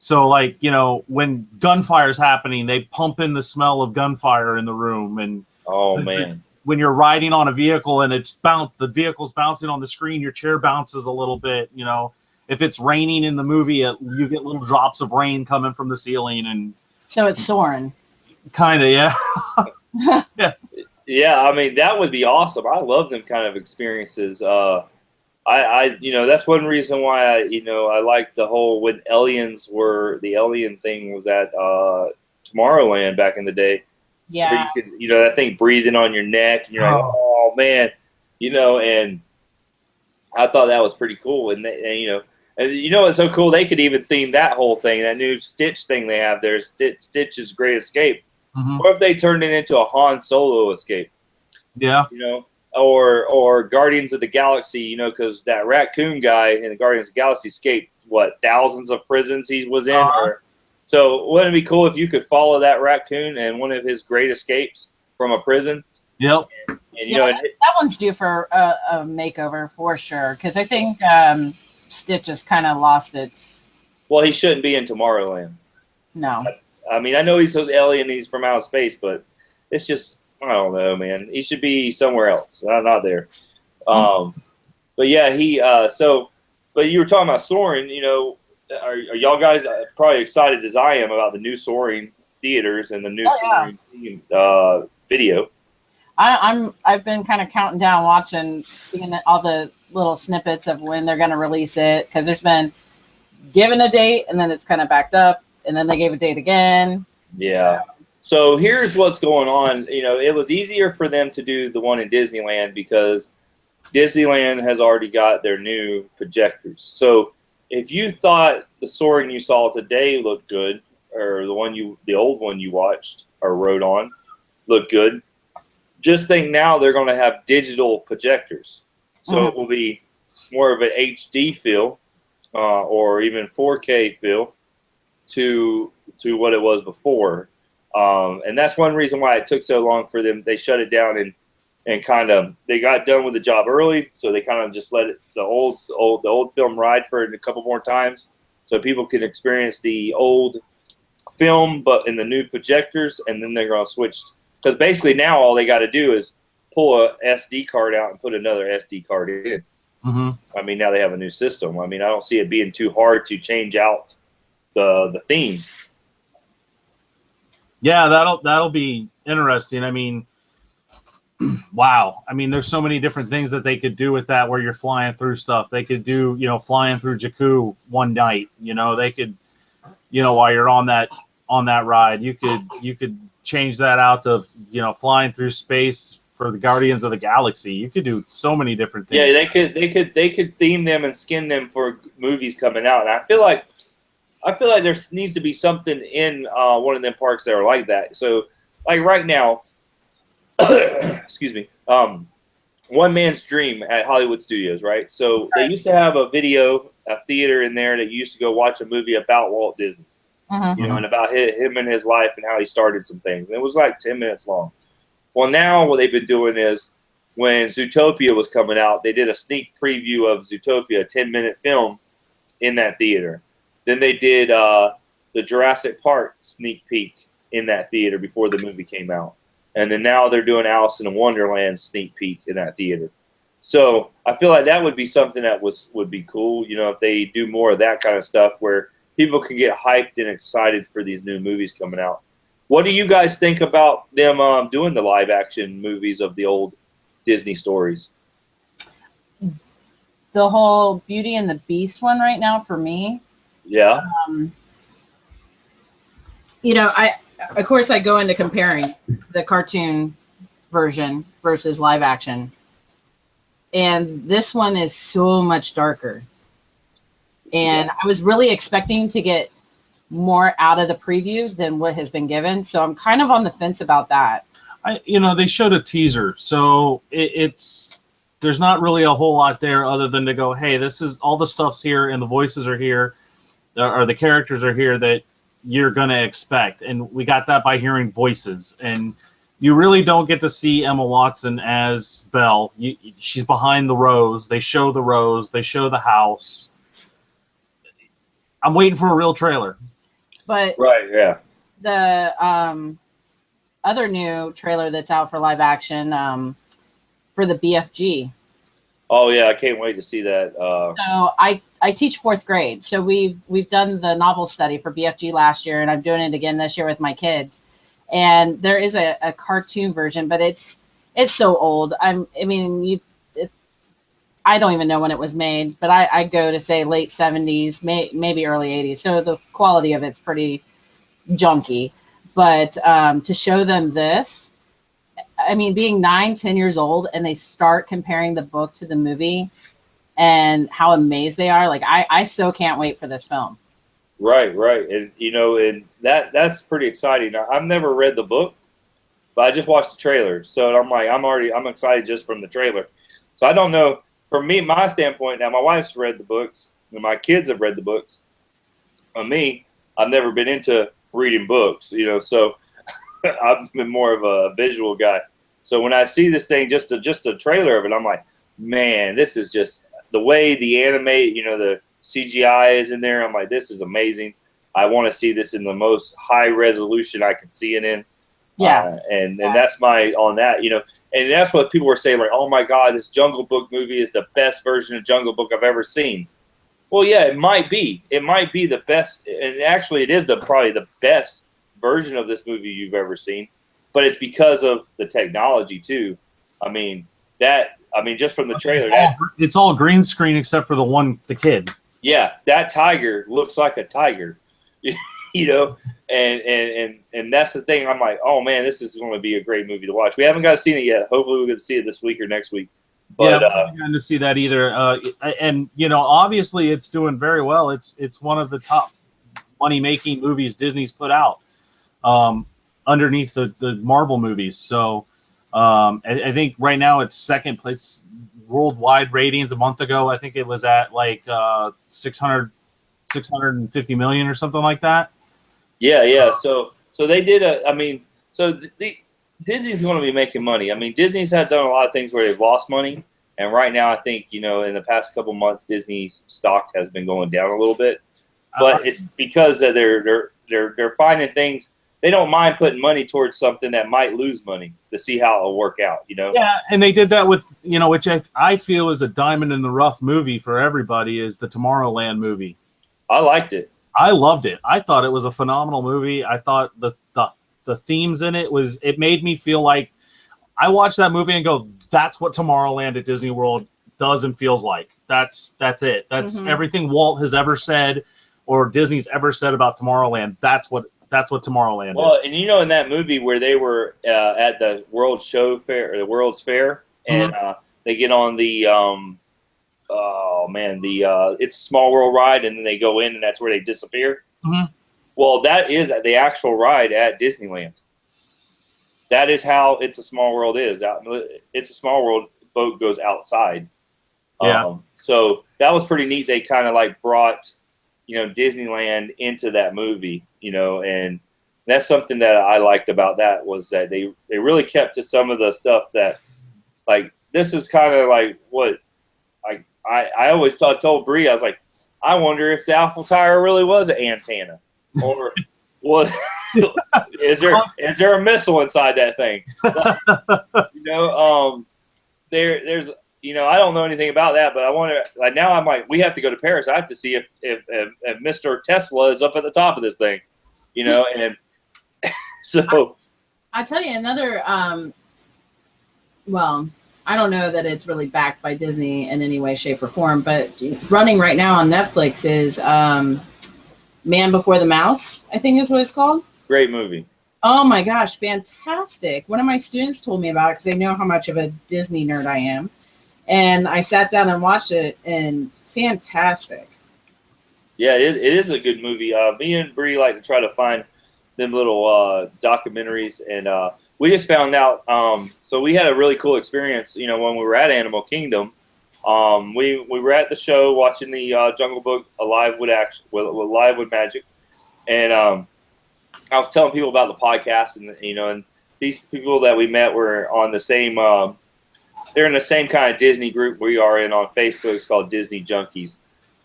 Speaker 3: So, like, you know, when gunfire's happening, they pump in the smell of gunfire in the room. And
Speaker 2: man,
Speaker 3: when you're riding on a vehicle and the vehicle's bouncing on the screen, your chair bounces a little bit. You know, if it's raining in the movie, you get little drops of rain coming from the ceiling, and
Speaker 4: so it's Soarin'.
Speaker 3: Kind of, yeah.
Speaker 2: Yeah. Yeah, I mean that would be awesome. I love them kind of experiences. That's one reason why I like the whole when the alien thing was at Tomorrowland back in the day. Where
Speaker 4: Yeah.
Speaker 2: you could, that thing breathing on your neck, and you're like, oh man, and I thought that was pretty cool. And what's so cool? They could even theme that whole thing, that new Stitch thing they have there, Stitch's Great Escape.
Speaker 3: Mm-hmm.
Speaker 2: What if they turned it into a Han Solo escape?
Speaker 3: Yeah.
Speaker 2: Or Guardians of the Galaxy, because that raccoon guy in the Guardians of the Galaxy escaped, thousands of prisons he was in? So wouldn't it be cool if you could follow that raccoon and one of his great escapes from a prison?
Speaker 3: Yep.
Speaker 2: And
Speaker 4: that one's due for a makeover for sure, because I think Stitch has kind of lost its...
Speaker 2: Well, he shouldn't be in Tomorrowland.
Speaker 4: No.
Speaker 2: I mean, I know he's an alien, he's from outer space, but it's just, I don't know, man. He should be somewhere else, not there. But yeah, but you were talking about Soaring, are y'all guys probably excited as I am about the new Soaring theaters and the new Soaring video?
Speaker 4: I've been kind of counting down, seeing all the little snippets of when they're going to release it, because there's been given a date and then it's kind of backed up and then they gave a date again.
Speaker 2: Yeah. So here's what's going on. It was easier for them to do the one in Disneyland because Disneyland has already got their new projectors. So if you thought the Soaring you saw today looked good, or the old one you watched or rode on looked good, just think now they're going to have digital projectors. So it will be more of an HD feel or even 4K feel to what it was before. And that's one reason why it took so long for them. They shut it down and kind of they got done with the job early, so they kind of just let the old film ride for a couple more times, so people can experience the old film but in the new projectors, and then they're going to switch. Because basically now all they got to do is pull a SD card out and put another SD card in.
Speaker 3: Mm-hmm.
Speaker 2: I mean, now they have a new system. I mean, I don't see it being too hard to change out the theme.
Speaker 3: Yeah, that'll be interesting. I mean, wow. I mean, there's so many different things that they could do with that where you're flying through stuff. They could do, flying through Jakku one night. They could, while you're on that ride, you could change that out to, flying through space for the Guardians of the Galaxy. You could do so many different things.
Speaker 2: Yeah, they could theme them and skin them for movies coming out. And I feel like there needs to be something in one of them parks that are like that. So, like right now, excuse me, One Man's Dream at Hollywood Studios, right? So they used to have a theater in there that you used to go watch a movie about Walt Disney, and about him and his life and how he started some things. And it was like 10 minutes long. Well, now what they've been doing is when Zootopia was coming out, they did a sneak preview of Zootopia, a 10-minute film in that theater. Then they did the Jurassic Park sneak peek in that theater before the movie came out. And then now they're doing Alice in Wonderland sneak peek in that theater. So I feel like that would be something that would be cool, if they do more of that kind of stuff where people can get hyped and excited for these new movies coming out. What do you guys think about them doing the live-action movies of the old Disney stories?
Speaker 4: The whole Beauty and the Beast one right now for me.
Speaker 2: Yeah.
Speaker 4: Of course, I go into comparing the cartoon version versus live action. And this one is so much darker. And I was really expecting to get more out of the preview than what has been given. So I'm kind of on the fence about that.
Speaker 3: They showed a teaser. So there's not really a whole lot there other than to go, hey, this is all the stuff's here and the voices are here, or the characters are here that you're going to expect. And we got that by hearing voices. And you really don't get to see Emma Watson as Belle. She's behind the rose. They show the rose. They show the house. I'm waiting for a real trailer.
Speaker 4: But
Speaker 2: right, yeah.
Speaker 4: The other new trailer that's out for live action for the BFG.
Speaker 2: Oh yeah, I can't wait to see that.
Speaker 4: So I teach fourth grade, so we've done the novel study for BFG last year, and I'm doing it again this year with my kids. And there is a cartoon version, but it's it's so old. I mean, I don't even know when it was made, but I go to say late 70s, maybe early 80s. So the quality of it's pretty junky. But to show them this, I mean, being 9, 10 years old, and they start comparing the book to the movie and how amazed they are. Like, I so can't wait for this film.
Speaker 2: Right. And, and that's pretty exciting. I've never read the book, but I just watched the trailer. So I'm excited just from the trailer. So I don't know. From me, my standpoint, now my wife's read the books, and my kids have read the books. On me, I've never been into reading books, so I've been more of a visual guy. So when I see this thing, just a trailer of it, I'm like, man, this is just the way the animate, the CGI is in there. I'm like, this is amazing. I want to see this in the most high resolution I can see it in.
Speaker 4: Yeah.
Speaker 2: And that's my on that, and that's what people were saying, like, oh my God, this Jungle Book movie is the best version of Jungle Book I've ever seen. Well, yeah, it might be. It might be the best, and actually it is probably the best version of this movie you've ever seen. But it's because of the technology too. I mean, just from the trailer,
Speaker 3: it's all green screen except for the kid.
Speaker 2: Yeah, that tiger looks like a tiger. And that's the thing. I'm like, oh man, this is going to be a great movie to watch. We haven't got to see it yet. Hopefully, we'll get to see it this week or next week. But,
Speaker 3: yeah, I haven't gotten to see that either. And obviously, it's doing very well. It's one of the top money-making movies Disney's put out, underneath the Marvel movies. So I think right now it's second place worldwide ratings. A month ago, I think it was at like 650 million or something like that.
Speaker 2: Yeah. So they did Disney's going to be making money. I mean, Disney's had done a lot of things where they've lost money, and right now I think in the past couple months Disney's stock has been going down a little bit, but it's because that they're finding things. They don't mind putting money towards something that might lose money to see how it'll work out.
Speaker 3: Yeah, and they did that with which I feel is a diamond in the rough movie for everybody, is the Tomorrowland movie.
Speaker 2: I liked it.
Speaker 3: I loved it. I thought it was a phenomenal movie. I thought the themes in it made me feel like I watched that movie and go, that's what Tomorrowland at Disney World does and feels like. That's it. That's everything Walt has ever said or Disney's ever said about Tomorrowland. That's what Tomorrowland is.
Speaker 2: Well, and in that movie where they were at the World Show Fair or the World's Fair, and they get on the It's a Small World ride, and then they go in, and that's where they disappear.
Speaker 3: Mm-hmm.
Speaker 2: Well, that is the actual ride at Disneyland. That is how It's a Small World is. It's a Small World boat goes outside.
Speaker 3: Yeah.
Speaker 2: So that was pretty neat. They kind of like brought, Disneyland into that movie, and that's something that I liked about that was that they really kept to some of the stuff that, like, this is kind of like what I always told Bree, I was like, I wonder if the Eiffel Tower really was an antenna. Or is there a missile inside that thing? There's I don't know anything about that, but I wonder. Like now, I'm like, we have to go to Paris. I have to see if Mr. Tesla is up at the top of this thing, and so.
Speaker 4: I'll tell you another. Well, I don't know that it's really backed by Disney in any way, shape, or form, but running right now on Netflix is Man Before the Mouse, I think is what it's called.
Speaker 2: Great movie.
Speaker 4: Oh my gosh, fantastic. One of my students told me about it because they know how much of a Disney nerd I am. And I sat down and watched it, and fantastic.
Speaker 2: Yeah, it is a good movie. Me and Bree like to try to find them little documentaries, and we just found out. So we had a really cool experience, when we were at Animal Kingdom. We were at the show watching the Jungle Book Alive with Magic, and I was telling people about the podcast, and and these people that we met were on the same. They're in the same kind of Disney group we are in on Facebook. It's called Disney Junkies,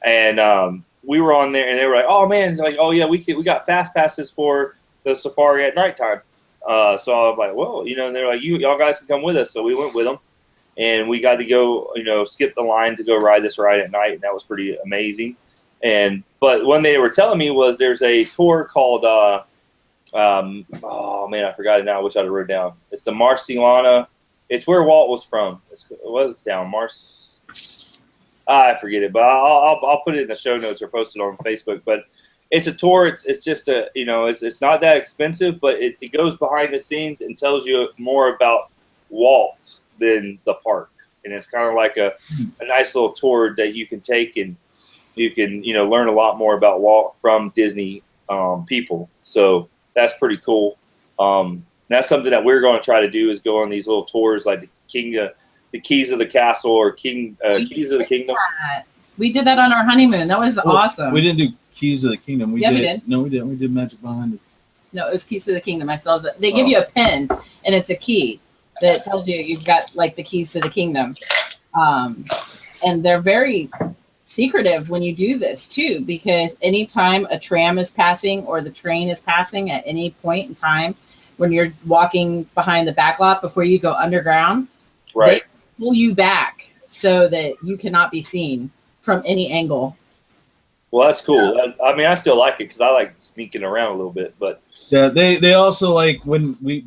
Speaker 2: and we were on there, and they were like, "Oh man, like, oh yeah, we got fast passes for the safari at nighttime." So I was like, "Well, and they're like, y'all guys can come with us." So we went with them. And we got to go, skip the line to go ride this ride at night, and that was pretty amazing. But when they were telling me was there's a tour called, oh man, I forgot it now. I wish I'd have wrote it down. It's the Marciana It's where Walt was from. It was down Mars. I forget it, but I'll put it in the show notes or post it on Facebook. But it's a tour. It's just a, you know, it's not that expensive, but it goes behind the scenes and tells you more about Walt than the park. And it's kind of like a nice little tour that you can take, and you can, you know, learn a lot more about Walt from Disney people. So that's pretty cool. That's something that we're going to try to do, is go on these little tours, like the Keys of the Castle, or Keys of the Kingdom.
Speaker 4: We did that on our honeymoon. That was awesome.
Speaker 3: We didn't do Keys of the Kingdom.
Speaker 4: We did.
Speaker 3: No, we didn't. We did Magic Behind It.
Speaker 4: No, it was Keys of the Kingdom. I saw that. They give you a pen, and it's a key that tells you you've got like the keys to the kingdom. And they're very secretive when you do this too, because anytime a tram is passing or the train is passing at any point in time, when you're walking behind the back lot before you go underground,
Speaker 2: right,
Speaker 4: they pull you back so that you cannot be seen from any angle.
Speaker 2: Well, that's cool. I mean, I still like it because I like sneaking around a little bit. But
Speaker 3: yeah, they also, like,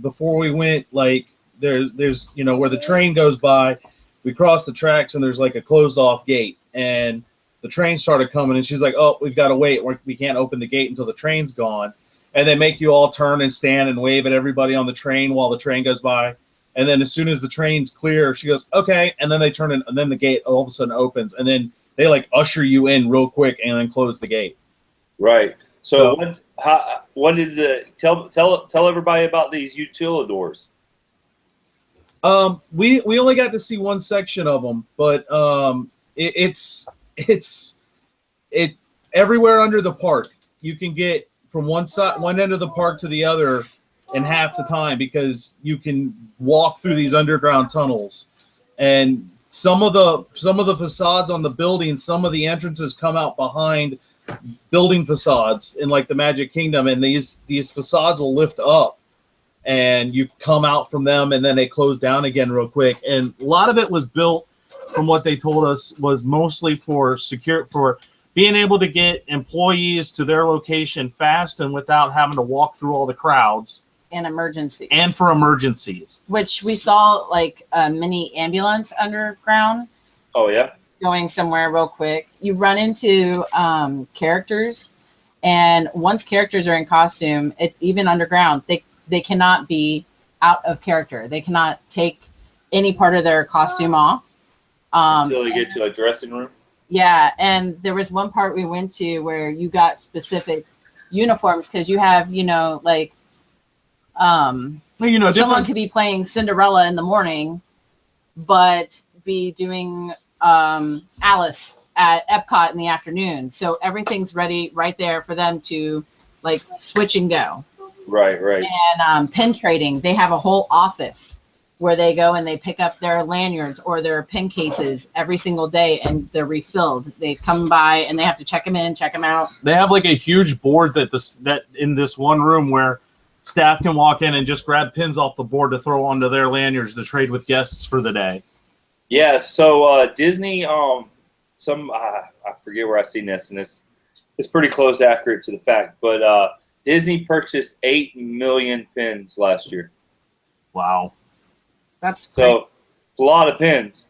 Speaker 3: before we went, like, there's you know, where the train goes by, we cross the tracks and there's like a closed off gate, and the train started coming, and she's like, oh, we've got to wait, we can't open the gate until the train's gone. And they make you all turn and stand and wave at everybody on the train while the train goes by. And then as soon as the train's clear, she goes, okay, and then they turn in, and then the gate all of a sudden opens, and then they like usher you in real quick and then close the gate.
Speaker 2: Right. So what did the tell everybody about these utilidors?
Speaker 3: We only got to see one section of them, but it's everywhere under the park. You can get from one end of the park to the other in half the time, because you can walk through these underground tunnels, and some of the facades on the building, some of the entrances come out behind building facades in like the Magic Kingdom, and these facades will lift up, and you come out from them, and then they close down again real quick. And a lot of it was built, from what they told us, was mostly for being able to get employees to their location fast and without having to walk through all the crowds.
Speaker 4: And emergencies.
Speaker 3: And for emergencies.
Speaker 4: Which we saw like a mini ambulance underground.
Speaker 2: Oh, yeah?
Speaker 4: Going somewhere real quick. You run into characters, and once characters are in costume, even underground, they cannot be out of character. They cannot take any part of their costume off.
Speaker 2: Until they get to a dressing room?
Speaker 4: Yeah, and there was one part we went to where you got specific uniforms, because you have, you know, like, someone could be playing Cinderella in the morning, but be doing Alice at Epcot in the afternoon. So everything's ready right there for them to like switch and go.
Speaker 2: Right.
Speaker 4: And pin trading, they have a whole office where they go and they pick up their lanyards or their pin cases every single day, and they're refilled. They come by and they have to check them in, check them out.
Speaker 3: They have like a huge board that in this one room where staff can walk in and just grab pins off the board to throw onto their lanyards to trade with guests for the day.
Speaker 2: Yeah, so Disney, I forget where I seen this, and it's pretty close accurate to the fact, but Disney purchased 8 million pins last year.
Speaker 3: Wow.
Speaker 4: That's great.
Speaker 2: So it's a lot of pins.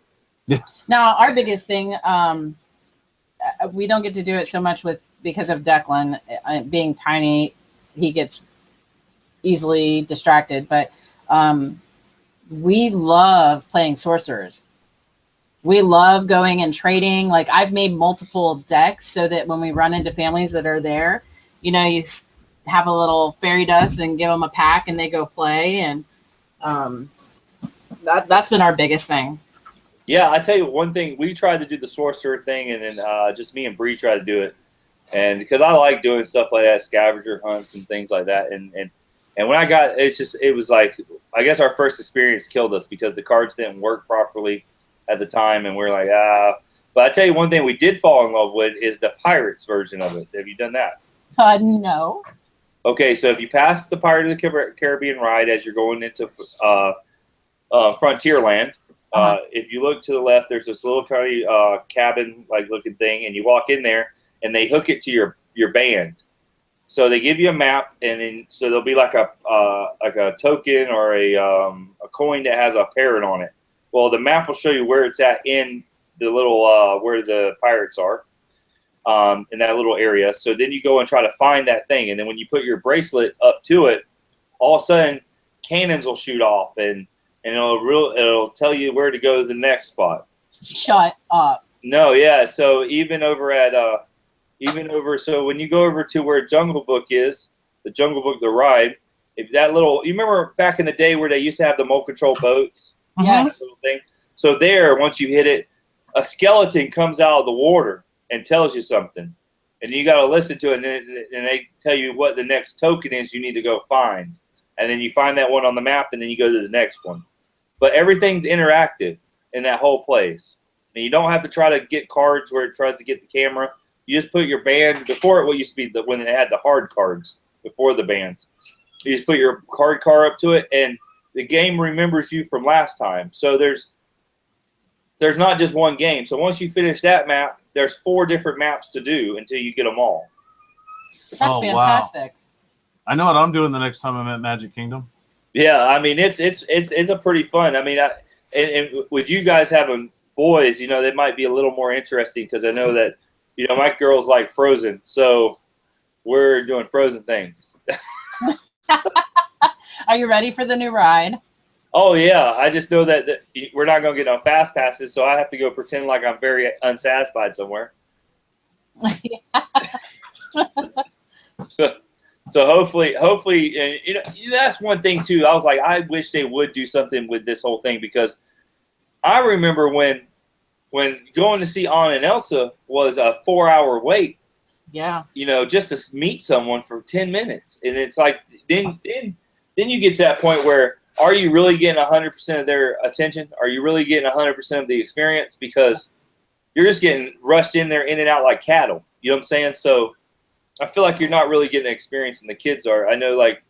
Speaker 4: Now, our biggest thing, we don't get to do it so much because of Declan being tiny. He gets easily distracted, but we love playing sorcerers. We love going and trading. Like, I've made multiple decks so that when we run into families that are there, you know, you have a little fairy dust and give them a pack and they go play. And that's been our biggest thing.
Speaker 2: Yeah, I tell you one thing, we tried to do the sorcerer thing, and then just me and Bree tried to do it. And because I like doing stuff like that, scavenger hunts and things like that. And when I got, it was like, I guess our first experience killed us because the cards didn't work properly at the time, and we're like, But I tell you one thing we did fall in love with is the Pirates version of it. Have you done that?
Speaker 4: No.
Speaker 2: Okay, so if you pass the Pirate of the Caribbean ride as you're going into Frontierland, if you look to the left, there's this little kind of cabin-like looking thing, and you walk in there, and they hook it to your band. So they give you a map, and then so there'll be like a token or a coin that has a parrot on it. Well, the map will show you where it's at in the little where the pirates are, in that little area. So then you go and try to find that thing, and then when you put your bracelet up to it, all of a sudden cannons will shoot off, and it'll tell you where to go to the next spot.
Speaker 4: Shut up.
Speaker 2: No, yeah. So even over at so when you go over to where Jungle Book is, the Jungle Book, the ride, if that little, you remember back in the day where they used to have the remote control boats?
Speaker 4: Yes.
Speaker 2: Little thing? So there, once you hit it, a skeleton comes out of the water and tells you something. And you got to listen to it, and they tell you what the next token is you need to go find. And then you find that one on the map, and then you go to the next one. But everything's interactive in that whole place. And you don't have to try to get cards where it tries to get the camera. You just put your band, before what used to be when they had the hard cards, before the bands. You just put your card up to it, and the game remembers you from last time. So there's not just one game. So once you finish that map, there's 4 different maps to do until you get them all.
Speaker 4: That's fantastic.
Speaker 3: Wow. I know what I'm doing the next time I'm at Magic Kingdom.
Speaker 2: Yeah, I mean it's a pretty fun. I mean, and with you guys having boys, they might be a little more interesting because I know that my girls like Frozen, so we're doing Frozen things.
Speaker 4: Are you ready for the new ride?
Speaker 2: Oh yeah, I just know that we're not going to get on fast passes, so I have to go pretend like I'm very unsatisfied somewhere. So hopefully, and that's one thing too. I was like, I wish they would do something with this whole thing, because I remember when going to see Anna and Elsa was a 4-hour wait.
Speaker 4: Yeah.
Speaker 2: Just to meet someone for 10 minutes, and it's like then you get to that point where, are you really getting 100% of their attention? Are you really getting 100% of the experience? Because you're just getting rushed in there, in and out like cattle. You know what I'm saying? So I feel like you're not really getting experience, and the kids are. I know, like,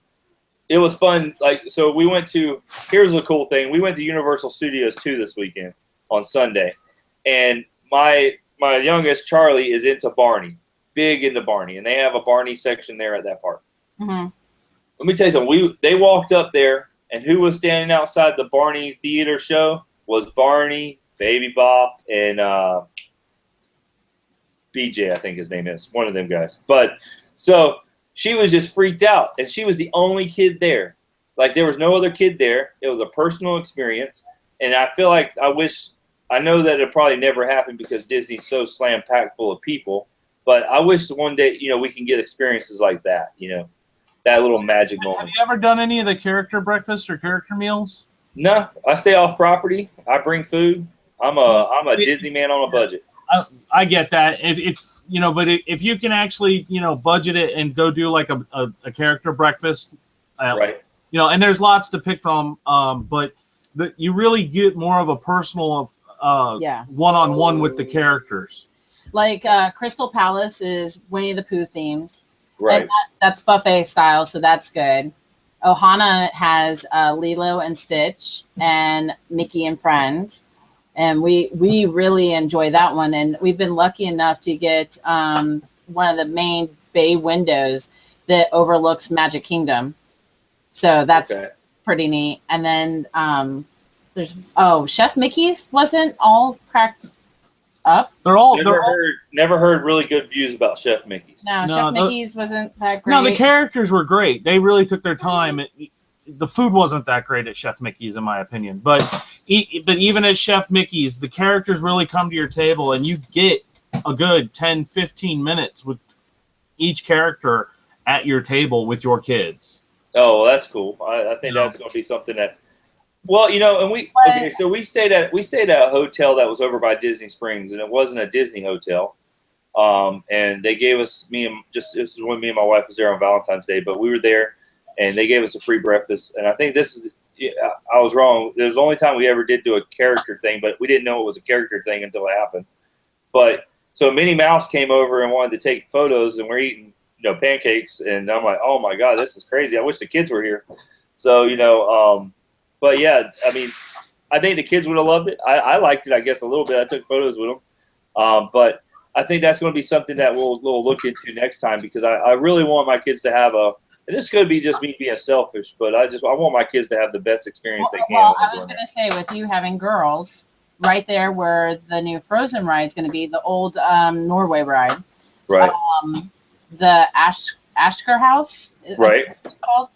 Speaker 2: it was fun. Like, so we went to, here's the cool thing. We went to Universal Studios 2 this weekend on Sunday. And my youngest, Charlie, is into Barney, big into Barney. And they have a Barney section there at that park.
Speaker 4: Mm-hmm.
Speaker 2: Let me tell you something. They walked up there, and who was standing outside the Barney theater show was Barney, Baby Bop, and BJ, I think his name is, one of them guys. But so she was just freaked out, and she was the only kid there. Like, there was no other kid there. It was a personal experience, and I feel like I know that it probably never happened because Disney's so slam-packed full of people, but I wish one day, we can get experiences like that, that little magic moment.
Speaker 3: Have you ever done any of the character breakfasts or character meals?
Speaker 2: No, I stay off property. I bring food. I'm a Disney man on a budget.
Speaker 3: I get that. But if you can actually, budget it and go do like a character breakfast,
Speaker 2: right?
Speaker 3: And there's lots to pick from, but you really get more of a personal, one-on-one with the characters.
Speaker 4: Like Crystal Palace is Winnie the Pooh themed,
Speaker 2: right?
Speaker 4: And that's buffet style, so that's good. Ohana has Lilo and Stitch and Mickey and Friends. And we really enjoy that one. And we've been lucky enough to get one of the main bay windows that overlooks Magic Kingdom. So that's pretty neat. And then there's Chef Mickey's wasn't all cracked up.
Speaker 2: Never heard really good views about Chef Mickey's.
Speaker 4: No, Chef Mickey's wasn't that great.
Speaker 3: No, the characters were great. They really took their time. The food wasn't that great at Chef Mickey's, in my opinion. But even at Chef Mickey's, the characters really come to your table, and you get a good 10, 15 minutes with each character at your table with your kids.
Speaker 2: Oh, well, that's cool. I think that's going to be something that. Well, and so we stayed at a hotel that was over by Disney Springs, and it wasn't a Disney hotel. And they gave us this is when me and my wife was there on Valentine's Day, but we were there. And they gave us a free breakfast. And I think I was wrong. It was the only time we ever did do a character thing, but we didn't know it was a character thing until it happened. But so Minnie Mouse came over and wanted to take photos, and we're eating, pancakes. And I'm like, oh my God, this is crazy. I wish the kids were here. So, but yeah, I mean, I think the kids would have loved it. I liked it, I guess, a little bit. I took photos with them. But I think that's going to be something that we'll look into next time, because I really want my kids to have and this is going to be just me being selfish, but I want my kids to have the best experience they can.
Speaker 4: Well, I was going to say, with you having girls, right there where the new Frozen ride is going to be, the old Norway ride,
Speaker 2: right?
Speaker 4: The Asker House,
Speaker 2: right?
Speaker 4: Called.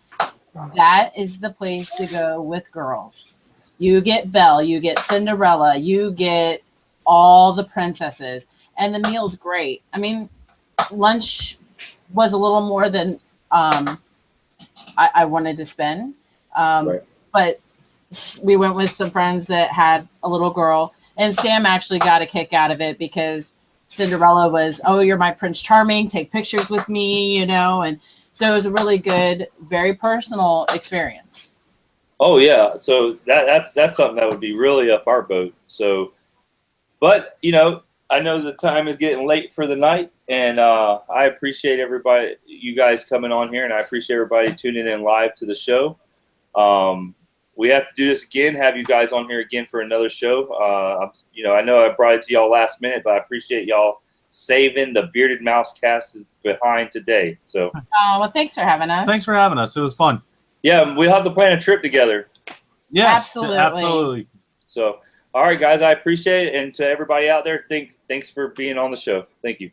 Speaker 4: That is the place to go with girls. You get Belle, you get Cinderella, you get all the princesses, and the meal's great. I mean, lunch was a little more than I wanted to spend,
Speaker 2: Right.
Speaker 4: but we went with some friends that had a little girl, and Sam actually got a kick out of it because Cinderella was, oh, you're my Prince Charming, take pictures with me, you know, and so it was a really good, very personal experience.
Speaker 2: Oh yeah, so that's something that would be really up our boat. So, but you know, I know the time is getting late for the night, and I appreciate everybody, you guys coming on here, and I appreciate everybody tuning in live to the show. We have to do this again, have you guys on here again for another show. You know, I know I brought it to y'all last minute, but I appreciate y'all saving the Bearded Mouse cast behind today. So,
Speaker 4: well, thanks for having us.
Speaker 3: Thanks for having us. It was fun.
Speaker 2: Yeah, we'll have to plan a trip together.
Speaker 3: Yes,
Speaker 4: Absolutely.
Speaker 3: absolutely.
Speaker 2: So, all right, guys, I appreciate it. And to everybody out there, thanks for being on the show. Thank you.